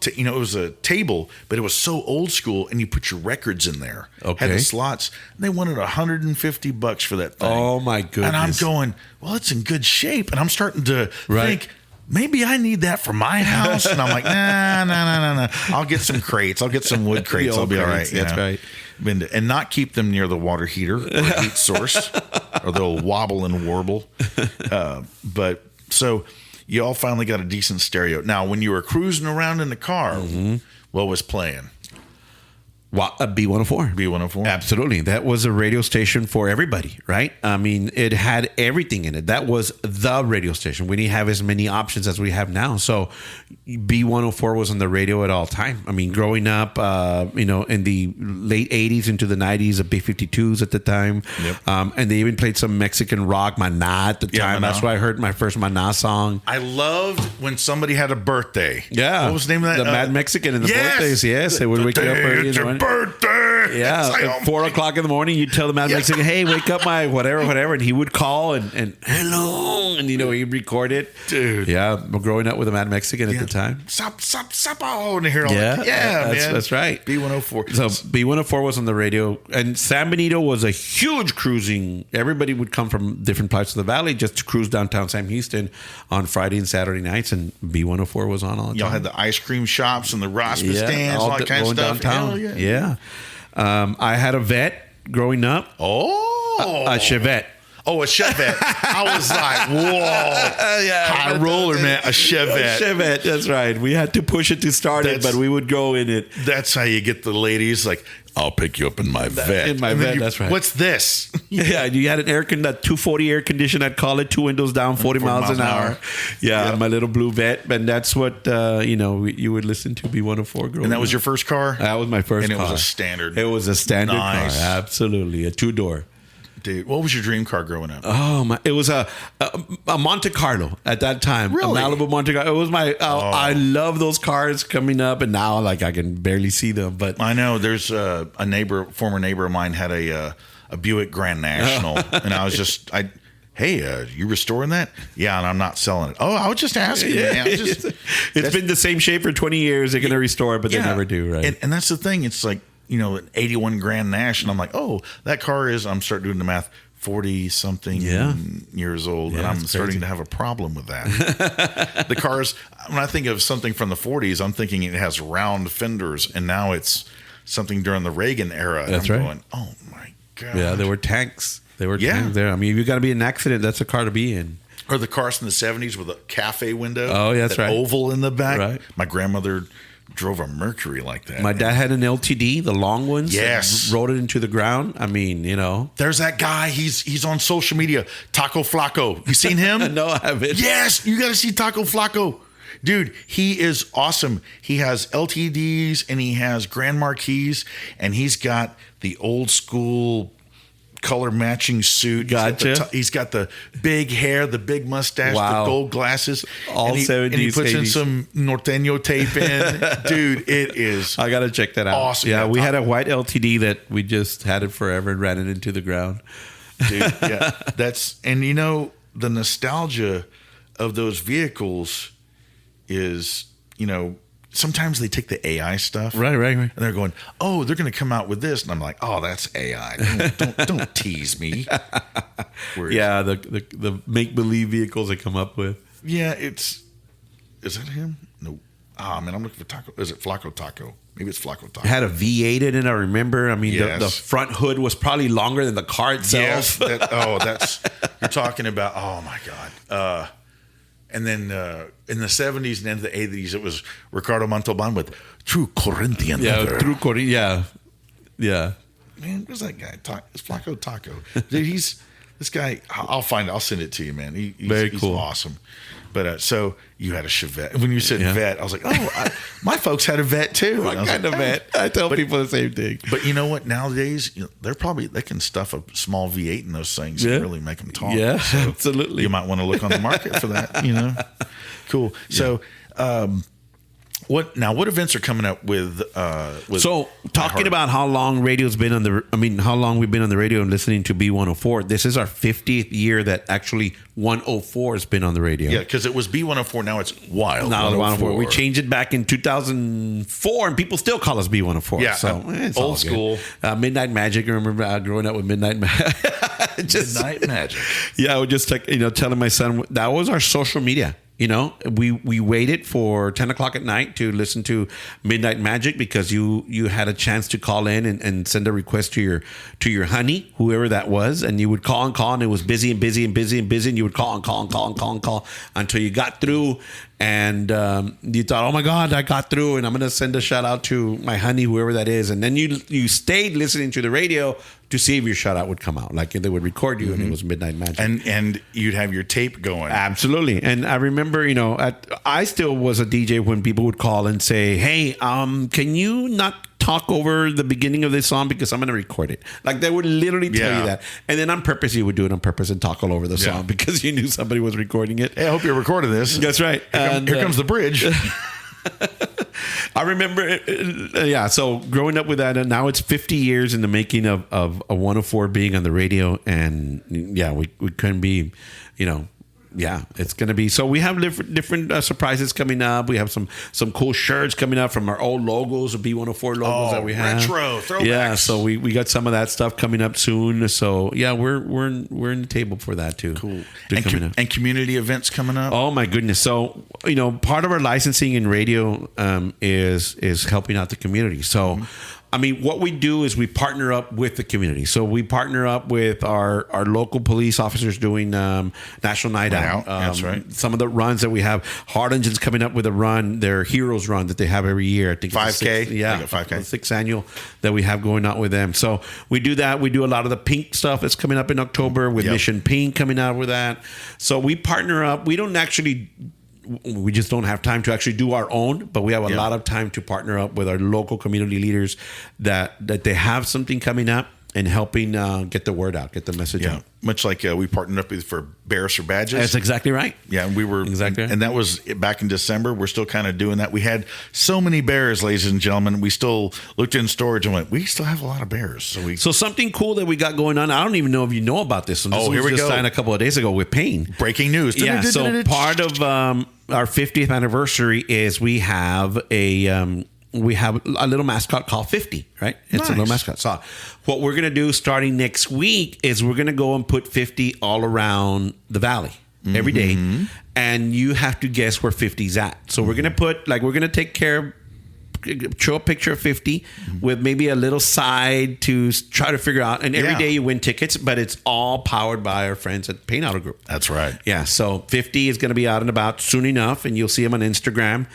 it was a table, but it was so old school, and you put your records in there. Okay. Had the slots. And they wanted $150 for that thing. Oh my goodness. And I'm going, well, it's in good shape. And I'm starting to think, maybe I need that for my house. And I'm like, nah. I'll get some crates. I'll get some wood crates. I'll be all right. That's right. And not keep them near the water heater or heat source, or they'll wobble and warble. But so you all finally got a decent stereo. Now, when you were cruising around in the car, what was playing? A B104. B104. Absolutely. That was a radio station for everybody, right? I mean, it had everything in it. That was the radio station. We didn't have as many options as we have now. So B104 was on the radio at all time. I mean, growing up, in the late 80s into the 90s, the B52s at the time. Yep. And they even played some Mexican rock, Maná at the time. Maná. That's why I heard my first Maná song. I loved when somebody had a birthday. Yeah. What was the name of that? The Mad Mexican in the birthdays. Yes. They would wake you up early in the morning. Birthday. Yeah, at 4 o'clock in the morning, you'd tell the Mad Mexican, "Hey, wake up, my whatever," and he would call and hello, and he'd record it. Dude, yeah, growing up with a Mad Mexican at the time. Sup, and hear all that. Man. That's right. B104. So B104 was on the radio, and San Benito was a huge cruising. Everybody would come from different parts of the valley just to cruise downtown Sam Houston on Friday and Saturday nights, and B104 was on all the time. Y'all had the ice cream shops and the Rospa stands, all that kind of stuff. Downtown. Yeah. I had a Vet growing up. Oh, a Chevette. Oh, a Chevette. I was like, whoa. High roller, man. A Chevette. Chevette, that's right. We had to push it to start it, but we would go in it. That's how you get the ladies, like, I'll pick you up in my Vet. In my Vet, that's right. What's this? Yeah, you had an 240 air condition, I'd call it, 2 windows down, 40 miles an hour. Yeah, my little blue Vet. And that's what, you would listen to B104 growing up. And that was your first car? That was my first car. And it was a standard. It was a standard car, absolutely. A 2-door. Dude, what was your dream car growing up? Oh my! It was a Monte Carlo at that time. Really? A Malibu Monte Carlo. It was my. I love those cars coming up, and now I can barely see them. But I know there's former neighbor of mine had a Buick Grand National, and I was just hey, you restoring that? Yeah, and I'm not selling it. Oh, I was just asking. Man. It's been the same shape for 20 years. They're going to restore it, but they never do, right? And that's the thing. It's like, an 81 Grand Nash, and I'm like, oh, that car is, I'm starting doing the math, 40 something years old, and I'm starting to have a problem with that. The cars, when I think of something from the 40s, I'm thinking it has round fenders, and now it's something during the Reagan era. That's I'm right. going, oh my God. Yeah, there were tanks. Tanks there. I mean, if you got to be in an accident, that's a car to be in. Or the cars from the 70s with a cafe window. Oh, yeah, that's right. Oval in the back. Right. My grandmother drove a Mercury like that. My dad had an LTD, the long ones. Yes. Rode it into the ground. I mean, There's that guy. He's on social media. Taco Flaco. You seen him? No, I haven't. Yes. You got to see Taco Flaco. Dude, he is awesome. He has LTDs and he has Grand Marquis, and he's got the old school color matching suit. Gotcha. He's got the big hair, the big mustache, the gold glasses. All and 70s, and he puts 80s. in some norteño tape in. Dude, it is I got to check that out. awesome. Yeah, we had a white LTD that we just had it forever and ran it into the ground. Dude, yeah. The nostalgia of those vehicles is, sometimes they take the AI stuff. Right. And they're going, oh, they're going to come out with this. And I'm like, oh, that's AI. Don't tease me. Yeah, the make-believe vehicles they come up with. Yeah, is that him? No. Man, I'm looking for Taco. Is it Flaco Taco? Maybe it's Flaco Taco. It had a V8 in it, I remember. I mean, Yes. the front hood was probably longer than the car itself. Yes. You're talking about, oh my God. And then in the 70s and into the 80s, it was Ricardo Montalban with True Corinthian leather. True Corinthian. Yeah. Man, where's that guy? It's Flaco Taco. Dude, this guy. I'll find it. I'll send it to you, man. He's cool. Awesome. But so you had a Chevette. When you said vet, I was like, oh, my folks had a vet too. What kind of vet? I tell people the same thing. But you know what? Nowadays, they can stuff a small V8 in those things and really make them talk. Yeah, so absolutely. You might want to look on the market for that. Cool. So, what events are coming up with So talking about how long radio's been how long we've been on the radio and listening to B104. This is our 50th year that actually 104 has been on the radio. Yeah, because it was B104. Now it's Wild. Now 104. We changed it back in 2004, and people still call us B104. Yeah, so it's old school. Midnight Magic. I remember growing up with Midnight Magic. Midnight Magic. Yeah, I would just telling my son that was our social media. We waited for 10 o'clock at night to listen to Midnight Magic because you had a chance to call in and send a request to your honey, whoever that was, and you would call and it was busy and you would call until you got through, and you thought, oh my God, I got through, and I'm gonna send a shout out to my honey, whoever that is, and then you stayed listening to the radio to see if your shout out would come out. Like they would record you, and it was Midnight Magic, and you'd have your tape going. Absolutely. And I remember, I still was a DJ when people would call and say, hey, can you not talk over the beginning of this song because I'm going to record it? Like they would literally tell you that. And then on purpose, you would do it on purpose and talk all over the song because you knew somebody was recording it. Hey, I hope you're recording this. That's right. Here comes the bridge. I remember, so growing up with that, and now it's 50 years in the making of a 104 being on the radio, and we couldn't be, it's going to be. So we have different surprises coming up. We have some cool shirts coming up from our old logos, the B104 logos that we have. Retro throwbacks. Yeah, so we got some of that stuff coming up soon. So yeah, we're in the table for that too. Cool. And community events coming up. Oh my goodness! So part of our licensing in radio is helping out the community. So. I mean, what we do is we partner up with the community. So we partner up with our local police officers doing National Night Out. That's right. Some of the runs that we have. Hard Engine's coming up with a run, their Heroes Run that they have every year. I think 5K? 5K. The 6th annual that we have going on with them. So we do that. We do a lot of the pink stuff that's coming up in October with Mission Pink coming out with that. So we partner up. We just don't have time to actually do our own, but we have a lot of time to partner up with our local community leaders that they have something coming up. helping get the word out, get the message out. Much like we partnered up with for Bears for Badges. That's exactly right. Yeah, and we were exactly right. And that was back in December. We're still kind of doing that. We had so many bears, ladies and gentlemen. We still looked in storage and went, we still have a lot of bears. So something cool that we got going on. I don't even know if you know about this. This here we just go. Signed a couple of days ago with Payne. Breaking news. Yeah. So part of our 50th anniversary is we have a little mascot called 50, right? It's a little mascot. So what we're going to do starting next week is we're going to go and put 50 all around the valley every day. And you have to guess where 50's at. So we're going to take care of, show a picture of 50 with maybe a little side to try to figure out. And every day you win tickets, but it's all powered by our friends at Payne Auto Group. That's right. Yeah. So 50 is going to be out and about soon enough, and you'll see him on Instagram.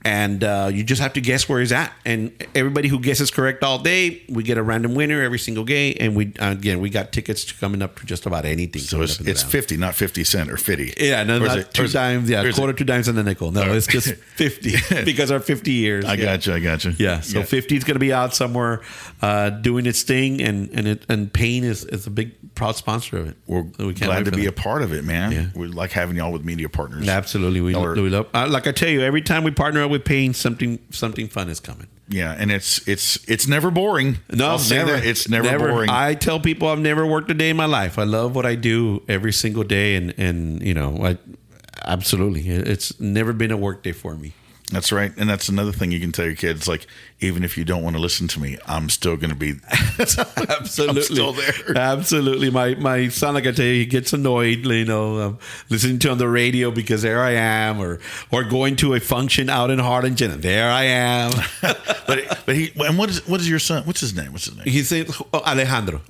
And you just have to guess where he's at. And everybody who guesses correct all day, we get a random winner every single day. And we got tickets coming up to just about anything. So it's 50, not 50 cent or 50. Yeah, no, not 2 dimes. Yeah, quarter, 2 dimes, and a nickel. No, it's just 50 because our 50 years. I got you. Yeah, so 50 is going to be out somewhere doing its thing. And Payne is a big, proud sponsor of it. We're glad to be a part of it, man. Yeah. We like having y'all with media partners. Absolutely. We love. Like I tell you, every time we partner up with Payne, something fun is coming. Yeah, and it's never boring. No, I'll say that. It's never boring. I tell people I've never worked a day in my life. I love what I do every single day, and absolutely, it's never been a work day for me. That's right. And that's another thing you can tell your kids, like, even if you don't want to listen to me, I'm still going to be absolutely I'm still there. Absolutely. My son, like I tell you, he gets annoyed, listening to on the radio because there I am, or going to a function out in Harlingen and there I am. but he, and what is your son? What's his name? He's Alejandro.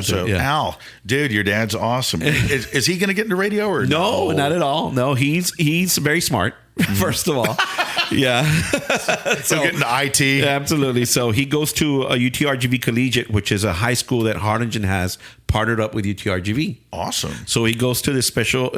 So Al, dude, your dad's awesome. Is he going to get into radio or no? Not at all. No, he's very smart. First of all, yeah. So getting to IT. Absolutely. So he goes to a UTRGV Collegiate, which is a high school that Harlingen has partnered up with UTRGV. Awesome. So he goes to this special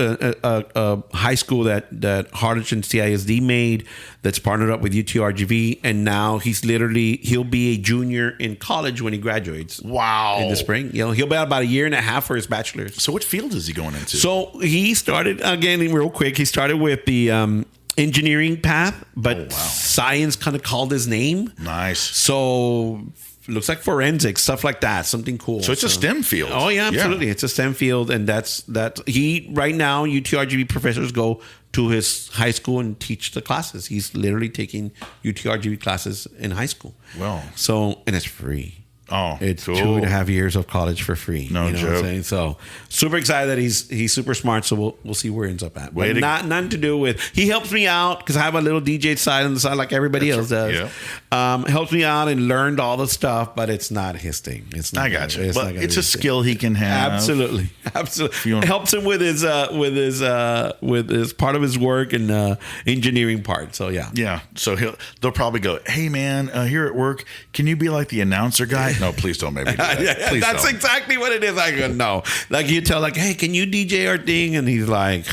high school that Harlingen CISD made that's partnered up with UTRGV. And now he'll be a junior in college when he graduates. Wow. In the spring. He'll be out about a year and a half for his bachelor's. So what field is he going into? So he started, again, real quick, he started with the engineering path, but science kind of called his name. Nice. So looks like forensics, stuff like that, something cool. So it's a STEM field. Oh yeah, absolutely. Yeah. It's a STEM field, and that's he right now. UTRGV professors go to his high school and teach the classes. He's literally taking UTRGV classes in high school. Well, so and it's free. Oh, it's cool. 2.5 years of college for free. No joke. What I'm saying? So super excited that he's super smart. So we'll see where he ends up at. But nothing to do with. He helps me out because I have a little DJ side on the side like everybody else does. Yeah. Helps me out and learned all the stuff, but it's not his thing. It's not. I got you. But it's a skill he can have. Absolutely. It helps him with his part of his work and engineering part. So yeah. Yeah. So they'll probably go, hey man, here at work, can you be like the announcer guy? No, please don't make me do that. Please That's don't. exactly what it is. I go, no. Like you tell, like, hey, can you DJ our thing? And he's like,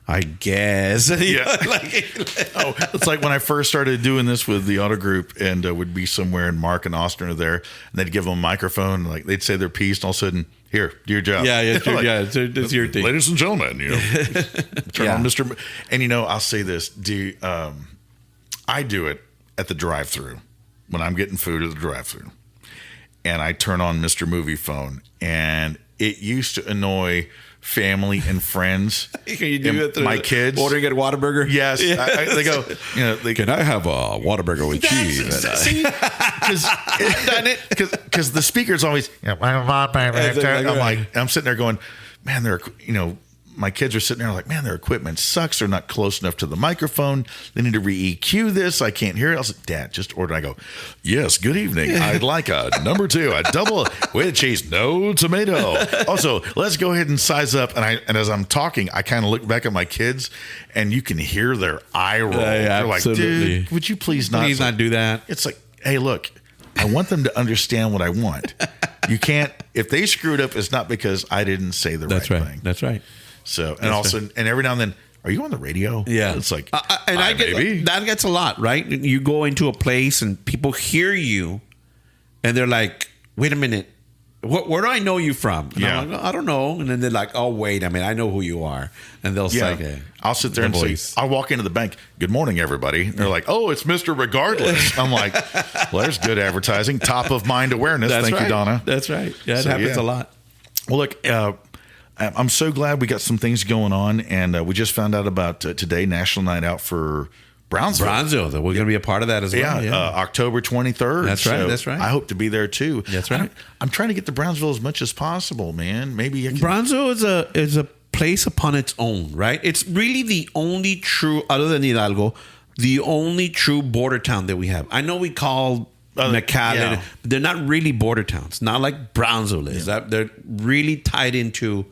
I guess. Yeah. It's like when I first started doing this with the Auto Group and would be somewhere and Mark and Austin are there and they'd give them a microphone, like they'd say their piece and all of a sudden, here, do your job. Yeah, it's your thing. Ladies and gentlemen, turn on Mr. And I'll say this, I do it at the drive-thru when I'm getting food at the drive-thru. And I turn on Mr. Movie Phone, and it used to annoy family and friends. Can you do it through my kids ordering at Whataburger? Yes, they go. Can I have a Whataburger with cheese? Because I've done it. Because the speaker's always. I'm sitting there going, man, my kids are sitting there like, man, their equipment sucks. They're not close enough to the microphone. They need to re-EQ this. I can't hear it. I was like, Dad, just order. I go, yes, good evening. I'd like a number 2, a double with cheese, no tomato. Also, let's go ahead and size up. And as I'm talking, I kind of look back at my kids, and you can hear their eye roll. They're like, dude, would you please not do that? It's like, hey, look, I want them to understand what I want. You can't. If they screwed up, it's not because I didn't say the right thing. That's right. So, and also, and every now and then, are you on the radio? Yeah. It's like, that gets a lot, right? You go into a place and people hear you and they're like, wait a minute. Where do I know you from? And Yeah. I'm like, I don't know. And then they're like, oh, wait, I mean, I know who you are. And they'll say, hey, I'll sit there and say, I'll walk into the bank. Good morning, everybody. And they're like, oh, it's Mr. Regardless. I'm like, well, there's good advertising. Top of mind awareness. That's Thank right. you, Donna. That's right. Yeah, it happens a lot. Well, look, I'm so glad we got some things going on. And we just found out about today, National Night Out for Brownsville. We're going to be a part of that as well. Yeah, October 23rd. That's right. That's right. I hope to be there too. That's right. I'm trying to get to Brownsville as much as possible, man. Maybe I can. Brownsville is a place upon its own, right? It's really the only true, other than Hidalgo, the only true border town that we have. I know we call McAllen, but they're not really border towns. Not like Brownsville is. They're really tied into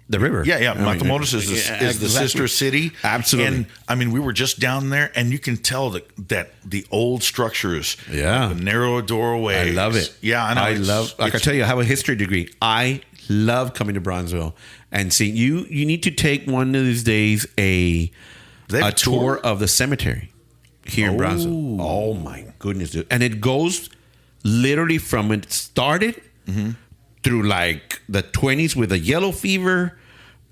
the river. Yeah. Matamoros is the sister city. Absolutely. And I mean, we were just down there, and you can tell that the old structures, the narrow doorways. I love it. Yeah, I know. Like I tell you, I have a history degree. I love coming to Brownsville and seeing you. You need to take one of these days a tour of the cemetery here in Brownsville. Oh my goodness, dude! And it goes literally from it started. Through like the 20s with the yellow fever.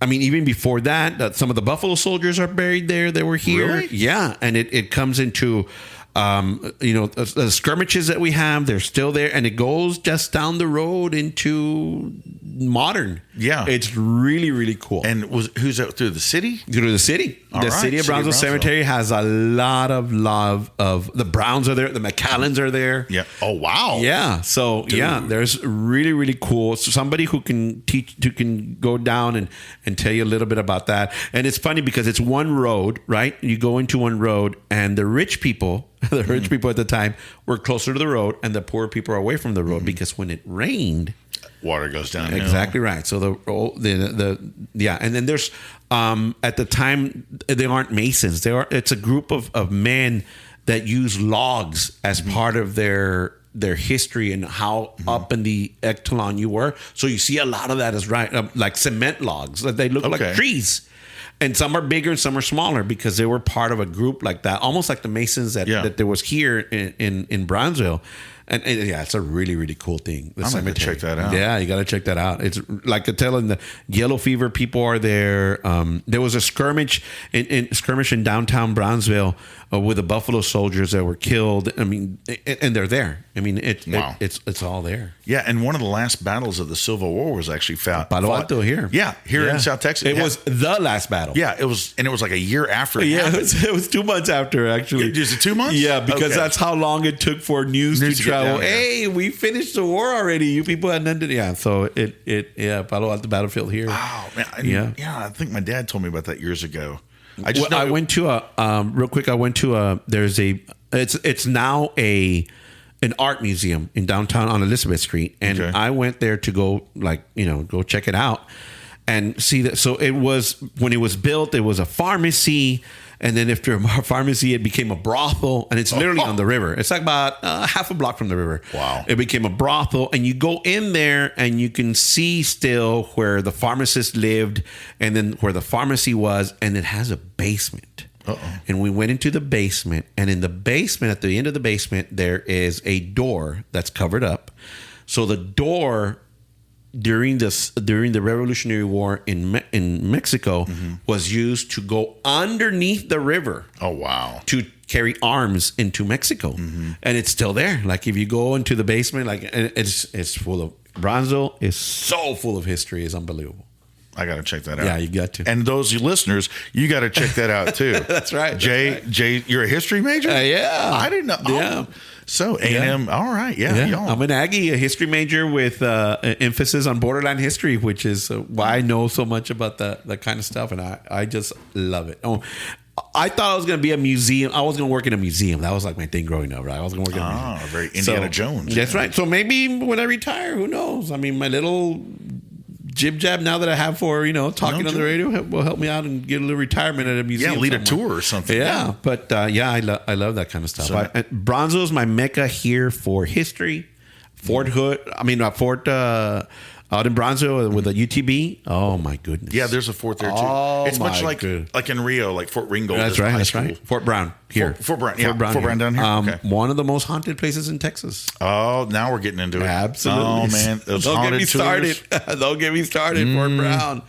I mean, even before that, some of the Buffalo soldiers are buried there. They were here. Really? Yeah. And it comes into, the skirmishes that we have. They're still there. And it goes just down the road into modern. Yeah. It's really, really cool. And who's out through the city? Through the city. The city of Brownsville Cemetery has a lot of love of the Browns are there. The McAllens are there. Yeah. Oh, wow. Yeah. So, there's really, really cool. So somebody who can teach, who can go down and tell you a little bit about that. And it's funny because it's one road, right? You go into one road and the rich people, people at the time were closer to the road and the poor people are away from the road because when it rained, water goes down. Exactly right. So and then there's at the time they aren't masons. It's a group of men that use logs as part of their history and how up in the echelon you were. So you see a lot of that is like cement logs that they look like trees. And some are bigger and some are smaller because they were part of a group like that, almost like the Masons that there was here in Brownsville. And it's a really, really cool thing. I'm going to check that out. Yeah, you got to check that out. It's like telling the yellow fever people are there. There was a skirmish in downtown Brownsville with the Buffalo soldiers that were killed. I mean, and they're there. I mean, it's all there. Yeah, and one of the last battles of the Civil War was actually fought Alto here. Yeah, here in South Texas. It was the last battle. Yeah, it was like a year after. It was 2 months after actually. Is it 2 months? Yeah, because that's how long it took for news to travel. Hey, we finished the war already. You people hadn't ended. Yeah, so Palo Alto battlefield here. Wow, man. I think my dad told me about that years ago. I went to real quick. I went to it's now an art museum in downtown on Elizabeth Street, and I went there to go check it out and see that. So it was when it was built, it was a pharmacy. And then after a pharmacy, it became a brothel, and it's literally on the river. It's like about half a block from the river. Wow. It became a brothel, and you go in there, and you can see still where the pharmacist lived, and then where the pharmacy was, and it has a basement. And we went into the basement, and in the basement, at the end of the basement, there is a door that's covered up. So the door during the Revolutionary War in Mexico was used to go underneath the river. Oh wow! To carry arms into Mexico, and it's still there. Like if you go into the basement, like it's full of Brownsville is so full of history. It's unbelievable. I got to check that out. Yeah, you got to. And those listeners, you got to check that out too. That's right. Jay, you're a history major? Yeah. I didn't know. Yeah. So A&M, all right. Yeah. Y'all. I'm an Aggie, a history major with emphasis on borderland history, which is why I know so much about that kind of stuff. And I just love it. Oh, I thought I was going to be a museum. I was going to work in a museum. That was like my thing growing up, right? I was going to work in a museum. Oh, very Indiana Jones. That's right. So maybe when I retire, who knows? I mean, my little jib jab now that I have for talking on the radio will help me out and get a little retirement at a museum. Yeah, lead a tour or something. Yeah, but I love that kind of stuff. Brownsville is my mecca here for history. Fort Hood. I mean, Fort Out in Brownsville with a UTB. Oh my goodness. Yeah, there's a fort there too. Oh, it's much my like goodness. like in Rio, like Fort Ringgold. That's is right. high That's school. right. Fort Brown here. Fort Brown. Yeah, Fort Brown down here. Okay. One of the most haunted places in Texas. Oh, now we're getting into it. Absolutely. Oh man, those Don't get me haunted started. tours. Don't get me started. Fort Brown.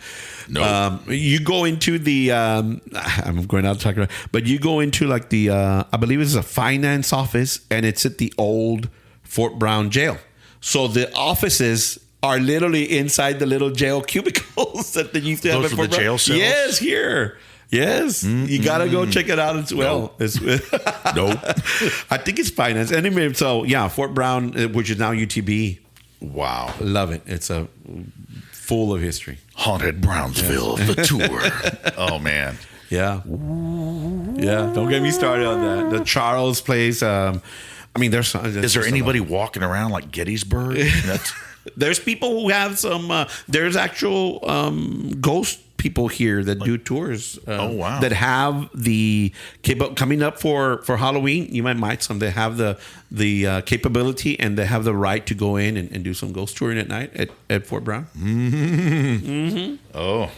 No. You go into the. I'm going out to talk about, but you go into like the. I believe it's a finance office, and it's at the old Fort Brown jail. So the offices are literally inside the little jail cubicles that they used to have Those at were Fort the Brown. jail cells? Yes, here. Yes, you gotta go check it out as well. Nope. I think it's finance. Anyway, so yeah, Fort Brown, which is now UTB. Wow. Love it. It's a full of history. Haunted Brownsville, the tour. Oh man. Yeah. Yeah. Don't get me started on that. The Charles place. I mean, there's. Is there anybody walking around like Gettysburg? There's people who have some. There's actual ghost people here that do tours. Oh wow! That have the coming up for Halloween. You might some. They have the capability and they have the right to go in and do some ghost touring at night at Fort Brown. Mm-hmm. Mm-hmm. Oh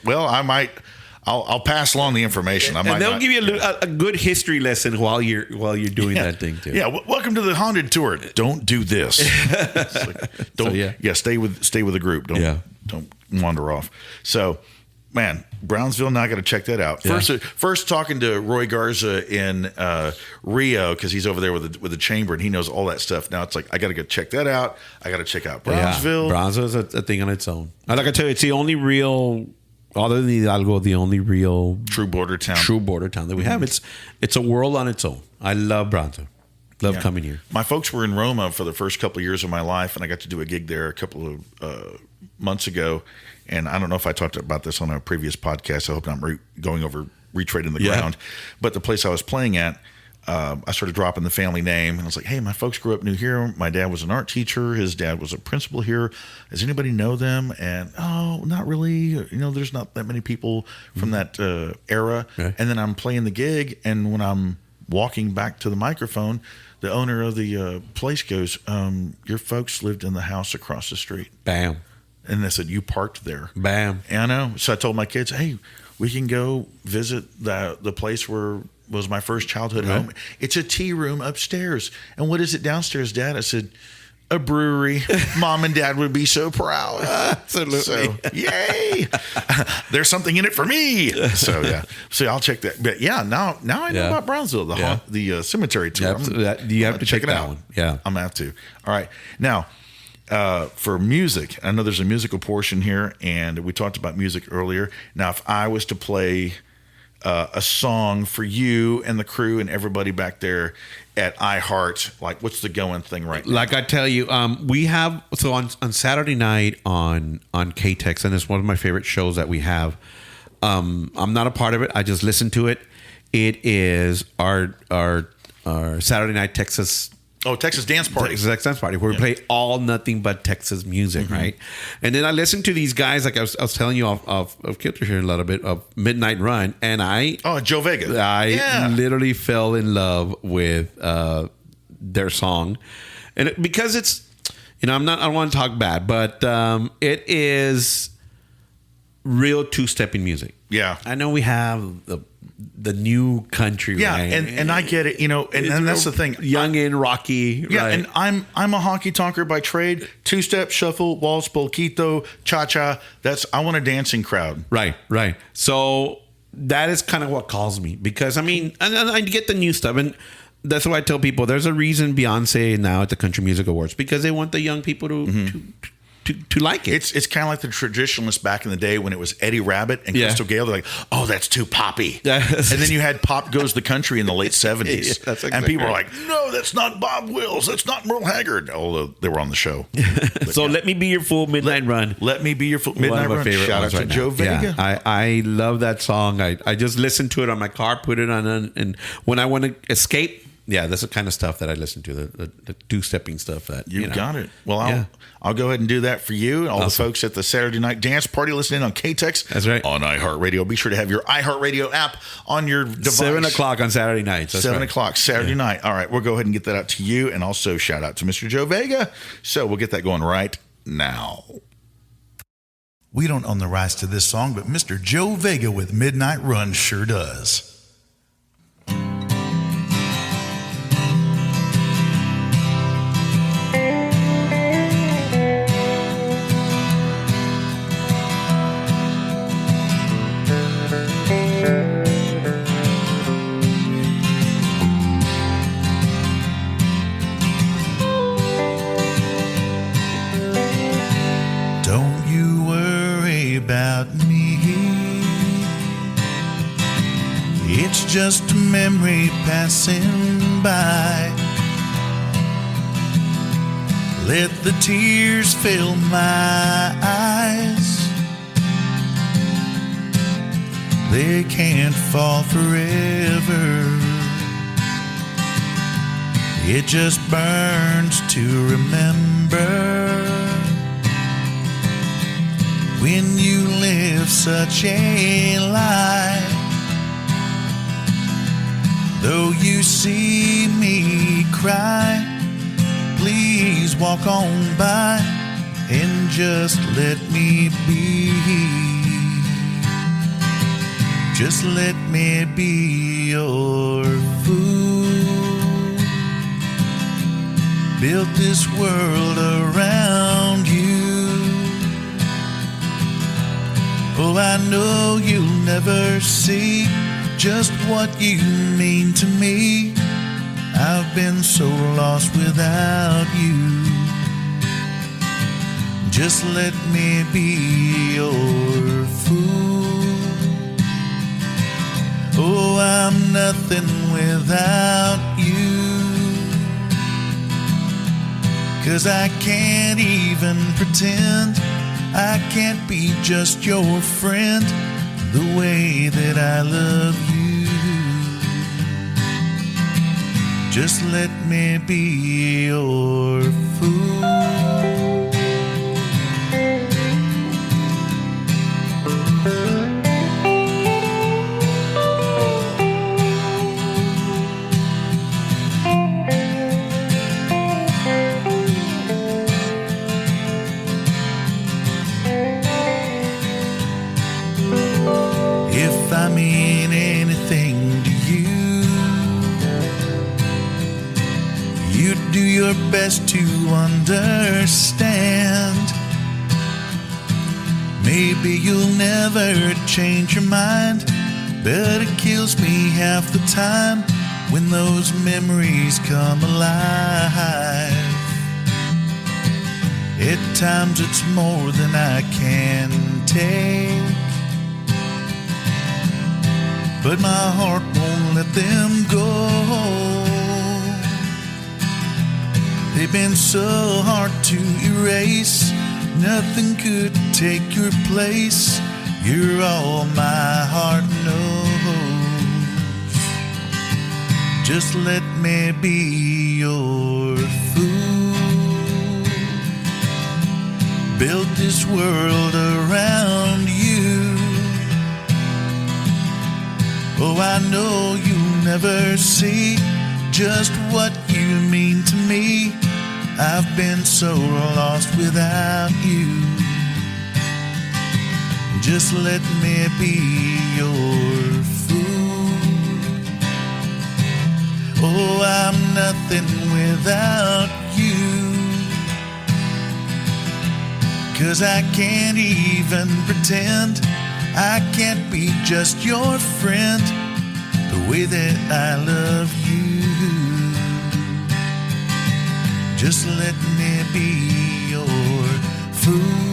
well, I might. I'll pass along the information. And they'll give you a good history lesson while you're doing that thing too. Yeah, welcome to the haunted tour. Don't do this. Don't. So, stay with the group. Don't wander off. So, man, Brownsville. Now I got to check that out. Yeah. First talking to Roy Garza in Rio because he's over there with the chamber and he knows all that stuff. Now it's like I got to go check that out. I got to check out Brownsville. Yeah, Brownsville is a thing on its own. Like I tell you, it's the only real. Other than Hidalgo, the only real true border town that we have. It's a world on its own. I love Brownsville. Love coming here. My folks were in Roma for the first couple of years of my life, and I got to do a gig there a couple of months ago. And I don't know if I talked about this on a previous podcast. I hope I'm going over retreading the ground. But the place I was playing at, I started dropping the family name, and I was like, "Hey, my folks grew up new here. My dad was an art teacher. His dad was a principal here. Does anybody know them?" And not really. There's not that many people from that era. Right. And then I'm playing the gig, and when I'm walking back to the microphone, the owner of the place goes, "Your folks lived in the house across the street." Bam. And they said, "You parked there." Bam. And I know. So I told my kids, "Hey, we can go visit the place where was my first childhood home. It's a tea room upstairs." "And what is it downstairs, Dad?" I said, "A brewery." Mom and Dad would be so proud. Absolutely. So, yay. There's something in it for me. So yeah. So I'll check that. But yeah, now I know about Brownsville, the cemetery tour. You have to check it out. Yeah. I'm gonna have to. All right. Now, for music, I know there's a musical portion here, and we talked about music earlier. Now, if I was to play a song for you and the crew and everybody back there at iHeart, like what's the going thing right now? Like I tell you, we have on Saturday night on KTEX, and it's one of my favorite shows that we have. I'm not a part of it. I just listen to it. It is our Saturday night Texas Dance Party. Texas Dance Party, where we play all nothing but Texas music, right? And then I listen to these guys, like I was telling you of kilter here a little bit, of Midnight Run, and Joe Vega. I literally fell in love with their song, and because it's, I don't want to talk bad, but it is real two-stepping music. Yeah, I know we have the new country, right? and I get it, and that's the thing, young and rocky, right? And I'm a honky tonker by trade. Two-step, shuffle, waltz, polquito, cha-cha. I want a dancing crowd. Right. So that is kind of what calls me, because I get the new stuff, and that's why I tell people there's a reason Beyonce now at the Country Music Awards, because they want the young people to like it. It's kind of like the traditionalists back in the day when it was Eddie Rabbitt and Crystal Gayle. They're like, "Oh, that's too poppy." And then you had Pop Goes the Country in the late 70s. And people were like, "No, that's not Bob Wills. That's not Merle Haggard." Although they were on the show. So Let Me Be Your Full Midnight Run. Let Me Be Your Full Midnight Run. Shout out to Joe Vega. Yeah, I love that song. I just listen to it on my car, put it on, and when I want to escape, that's the kind of stuff that I listen to, the two-stepping stuff that you got it. Well, I'll go ahead and do that for you and all the folks at the Saturday Night Dance Party listening on KTEX. That's right. On iHeartRadio. Be sure to have your iHeartRadio app on your device. 7 o'clock on Saturday night. 7 o'clock Saturday night. All right, we'll go ahead and get that out to you, and also shout out to Mr. Joe Vega. So we'll get that going right now. We don't own the rights to this song, but Mr. Joe Vega with Midnight Run sure does. Just a memory passing by. Let the tears fill my eyes. They can't fall forever. It just burns to remember when you live such a life. Though you see me cry, please walk on by and just let me be. Just let me be your fool. Built this world around you. Oh, I know you'll never see just what you mean to me. I've been so lost without you. Just let me be your fool. Oh, I'm nothing without you. 'Cause I can't even pretend. I can't be just your friend the way that I love you. Just let me be your fool. If I mean anything to you, you do your best to understand. Maybe you'll never change your mind, but it kills me half the time when those memories come alive. At times it's more than I can take, but my heart won't let them go. They've been so hard to erase. Nothing could take your place. You're all my heart knows. Just let me be your fool. Built this world around you. Oh, I know you'll never see just what you mean to me. I've been so lost without you. Just let me be your fool. Oh, I'm nothing without you. 'Cause I can't even pretend. I can't be just your friend the way that I love you. Just let me be your fool.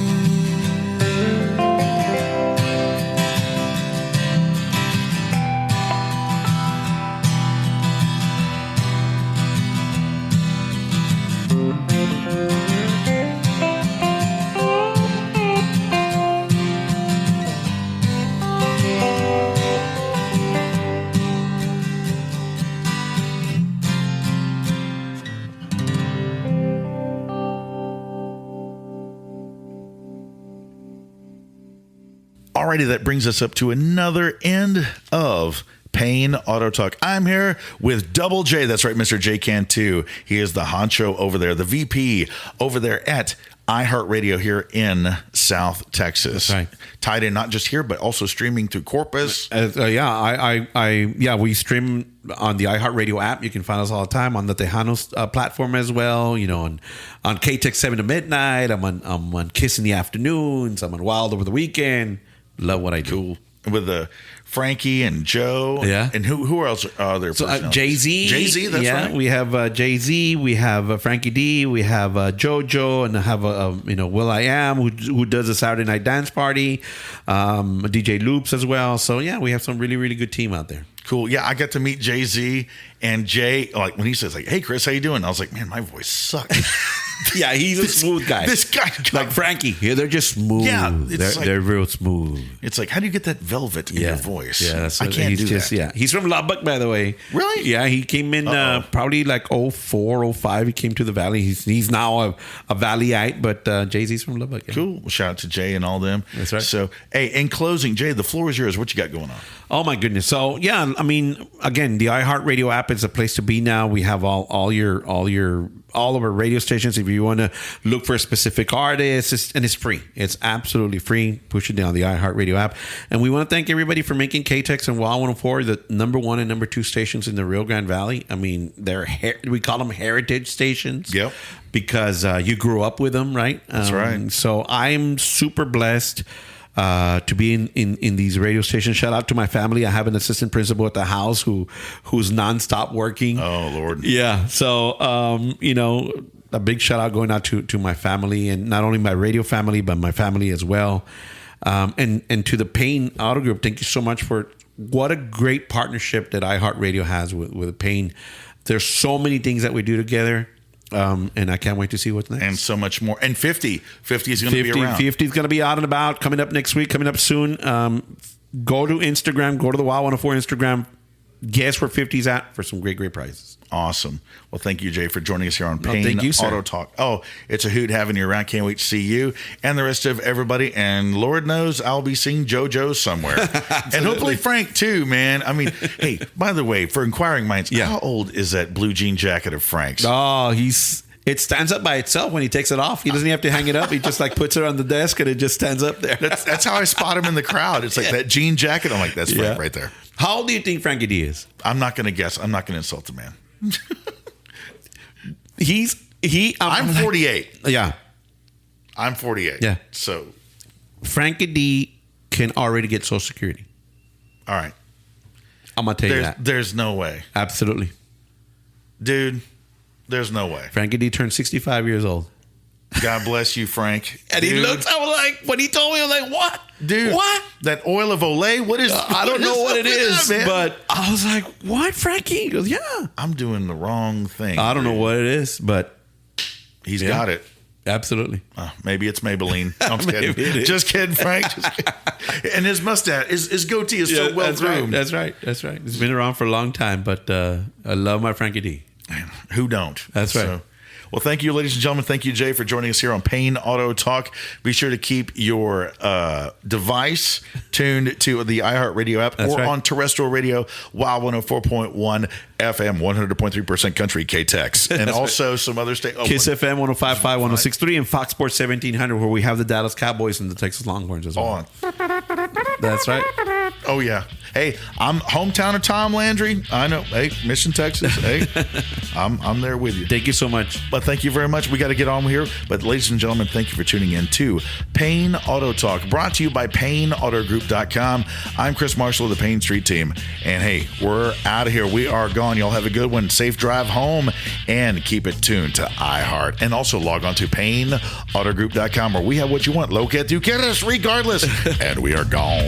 Alrighty, that brings us up to another end of Payne Auto Talk. I'm here with Double J. That's right, Mr. J Cantu. He is the honcho over there, the VP over there at iHeartRadio here in South Texas. That's right. Tied in not just here, but also streaming through Corpus. We stream on the iHeartRadio app. You can find us all the time on the Tejanos platform as well. You know, on KTEX 7 to midnight. I'm on Kiss in the afternoons. I'm on Wild over the weekend. Love what I do. Cool. With Frankie and Joe. Yeah. And who else are there? So Jay-Z. Jay-Z, that's right. We have Jay-Z. We have Frankie D. We have JoJo. And I have Will I Am, who does a Saturday Night Dance Party. DJ Loops as well. So, yeah, we have some really, really good team out there. Cool. Yeah, I got to meet Jay-Z, and Jay, like when he says like, "Hey Chris, how you doing?" I was like, "Man, my voice sucks." Yeah, he's a smooth guy. This guy, like Frankie. Yeah, they're just smooth. Yeah, they're real smooth. It's like, how do you get that velvet in your voice? Yeah, I can't do that. Yeah, he's from Lubbock, by the way. Really? Yeah, he came in probably like 04, 05. He came to the Valley. He's now a Valleyite, but Jay-Z's from Lubbock. Yeah. Cool. Well, shout out to Jay and all them. That's right. So, hey, in closing, Jay, the floor is yours. What you got going on? Oh my goodness. So yeah, I mean, again, the iHeartRadio app is a place to be now. We have all of our radio stations. If you want to look for a specific artist, and it's free. It's absolutely free. Push it down the iHeartRadio app. And we want to thank everybody for making KTEX and WOW 104 the number 1 and number 2 stations in the Rio Grande Valley. I mean, we call them heritage stations. Yep. Because you grew up with them, right? That's right. So I'm super blessed to be in these radio stations. Shout out to my family. I have an assistant principal at the house who's nonstop working. Oh Lord. Yeah. So a big shout out going out to my family, and not only my radio family but my family as well. And to the Payne Auto Group, thank you so much for what a great partnership that iHeartRadio has with Payne. There's so many things that we do together. And I can't wait to see what's next. And so much more. And 50 is going to be around. 50 is going to be out and about, coming up next week, coming up soon. Go to Instagram, go to the WOW 104 Instagram. Guess where 50's at for some great prizes. Awesome. Well, thank you, Jay, for joining us here on Payne Auto Talk. Oh, it's a hoot having you around. Can't wait to see you and the rest of everybody. And Lord knows I'll be seeing JoJo somewhere. And hopefully Frank, too, man. I mean, hey, by the way, for inquiring minds, how old is that blue jean jacket of Frank's? Oh, it stands up by itself when he takes it off. He doesn't have to hang it up. He just like puts it on the desk and it just stands up there. That's how I spot him in the crowd. It's like that jean jacket. I'm like, that's Frank right there. How old do you think Frankie D is? I'm not going to guess. I'm not going to insult the man. I'm 48. Yeah. I'm 48. Yeah. So Frankie D can already get Social Security. All right. I'm going to tell you that. There's no way. Absolutely. Dude, there's no way. Frankie D turned 65 years old. God bless you, Frank. And dude, he looked, I was like, when he told me, I was like, what? Dude. What? That oil of Olay? What is I don't know what it is, but I was like, what, Frankie? He goes, yeah. I'm doing the wrong thing. I don't know what it is, but he's got it. Absolutely. Maybe it's Maybelline. I'm just kidding. Just kidding, Frank. Just kidding. And his mustache, his goatee is so well groomed. That's right. It's been around for a long time, but I love my Frankie D. Man, who don't? That's right. Well, thank you, ladies and gentlemen. Thank you, Jay, for joining us here on Payne Auto Talk. Be sure to keep your device tuned to the iHeartRadio app on terrestrial radio, WOW 104.1 FM, 100.3% country, KTEX. And also some other stations. Kiss FM 105.5, 106.3, and Fox Sports 1700, where we have the Dallas Cowboys and the Texas Longhorns as well. That's right. Oh, yeah. Hey, I'm hometown of Tom Landry. I know. Hey, Mission, Texas. Hey, I'm there with you. Thank you so much. But thank you very much. We got to get on here. But ladies and gentlemen, thank you for tuning in to Payne Auto Talk, brought to you by PayneAutoGroup.com. I'm Chris Marshall of the Payne Street Team. And hey, we're out of here. We are gone. Y'all have a good one. Safe drive home and keep it tuned to iHeart. And also log on to PayneAutoGroup.com, where we have what you want. Lo que tú quieras, regardless. And we are gone.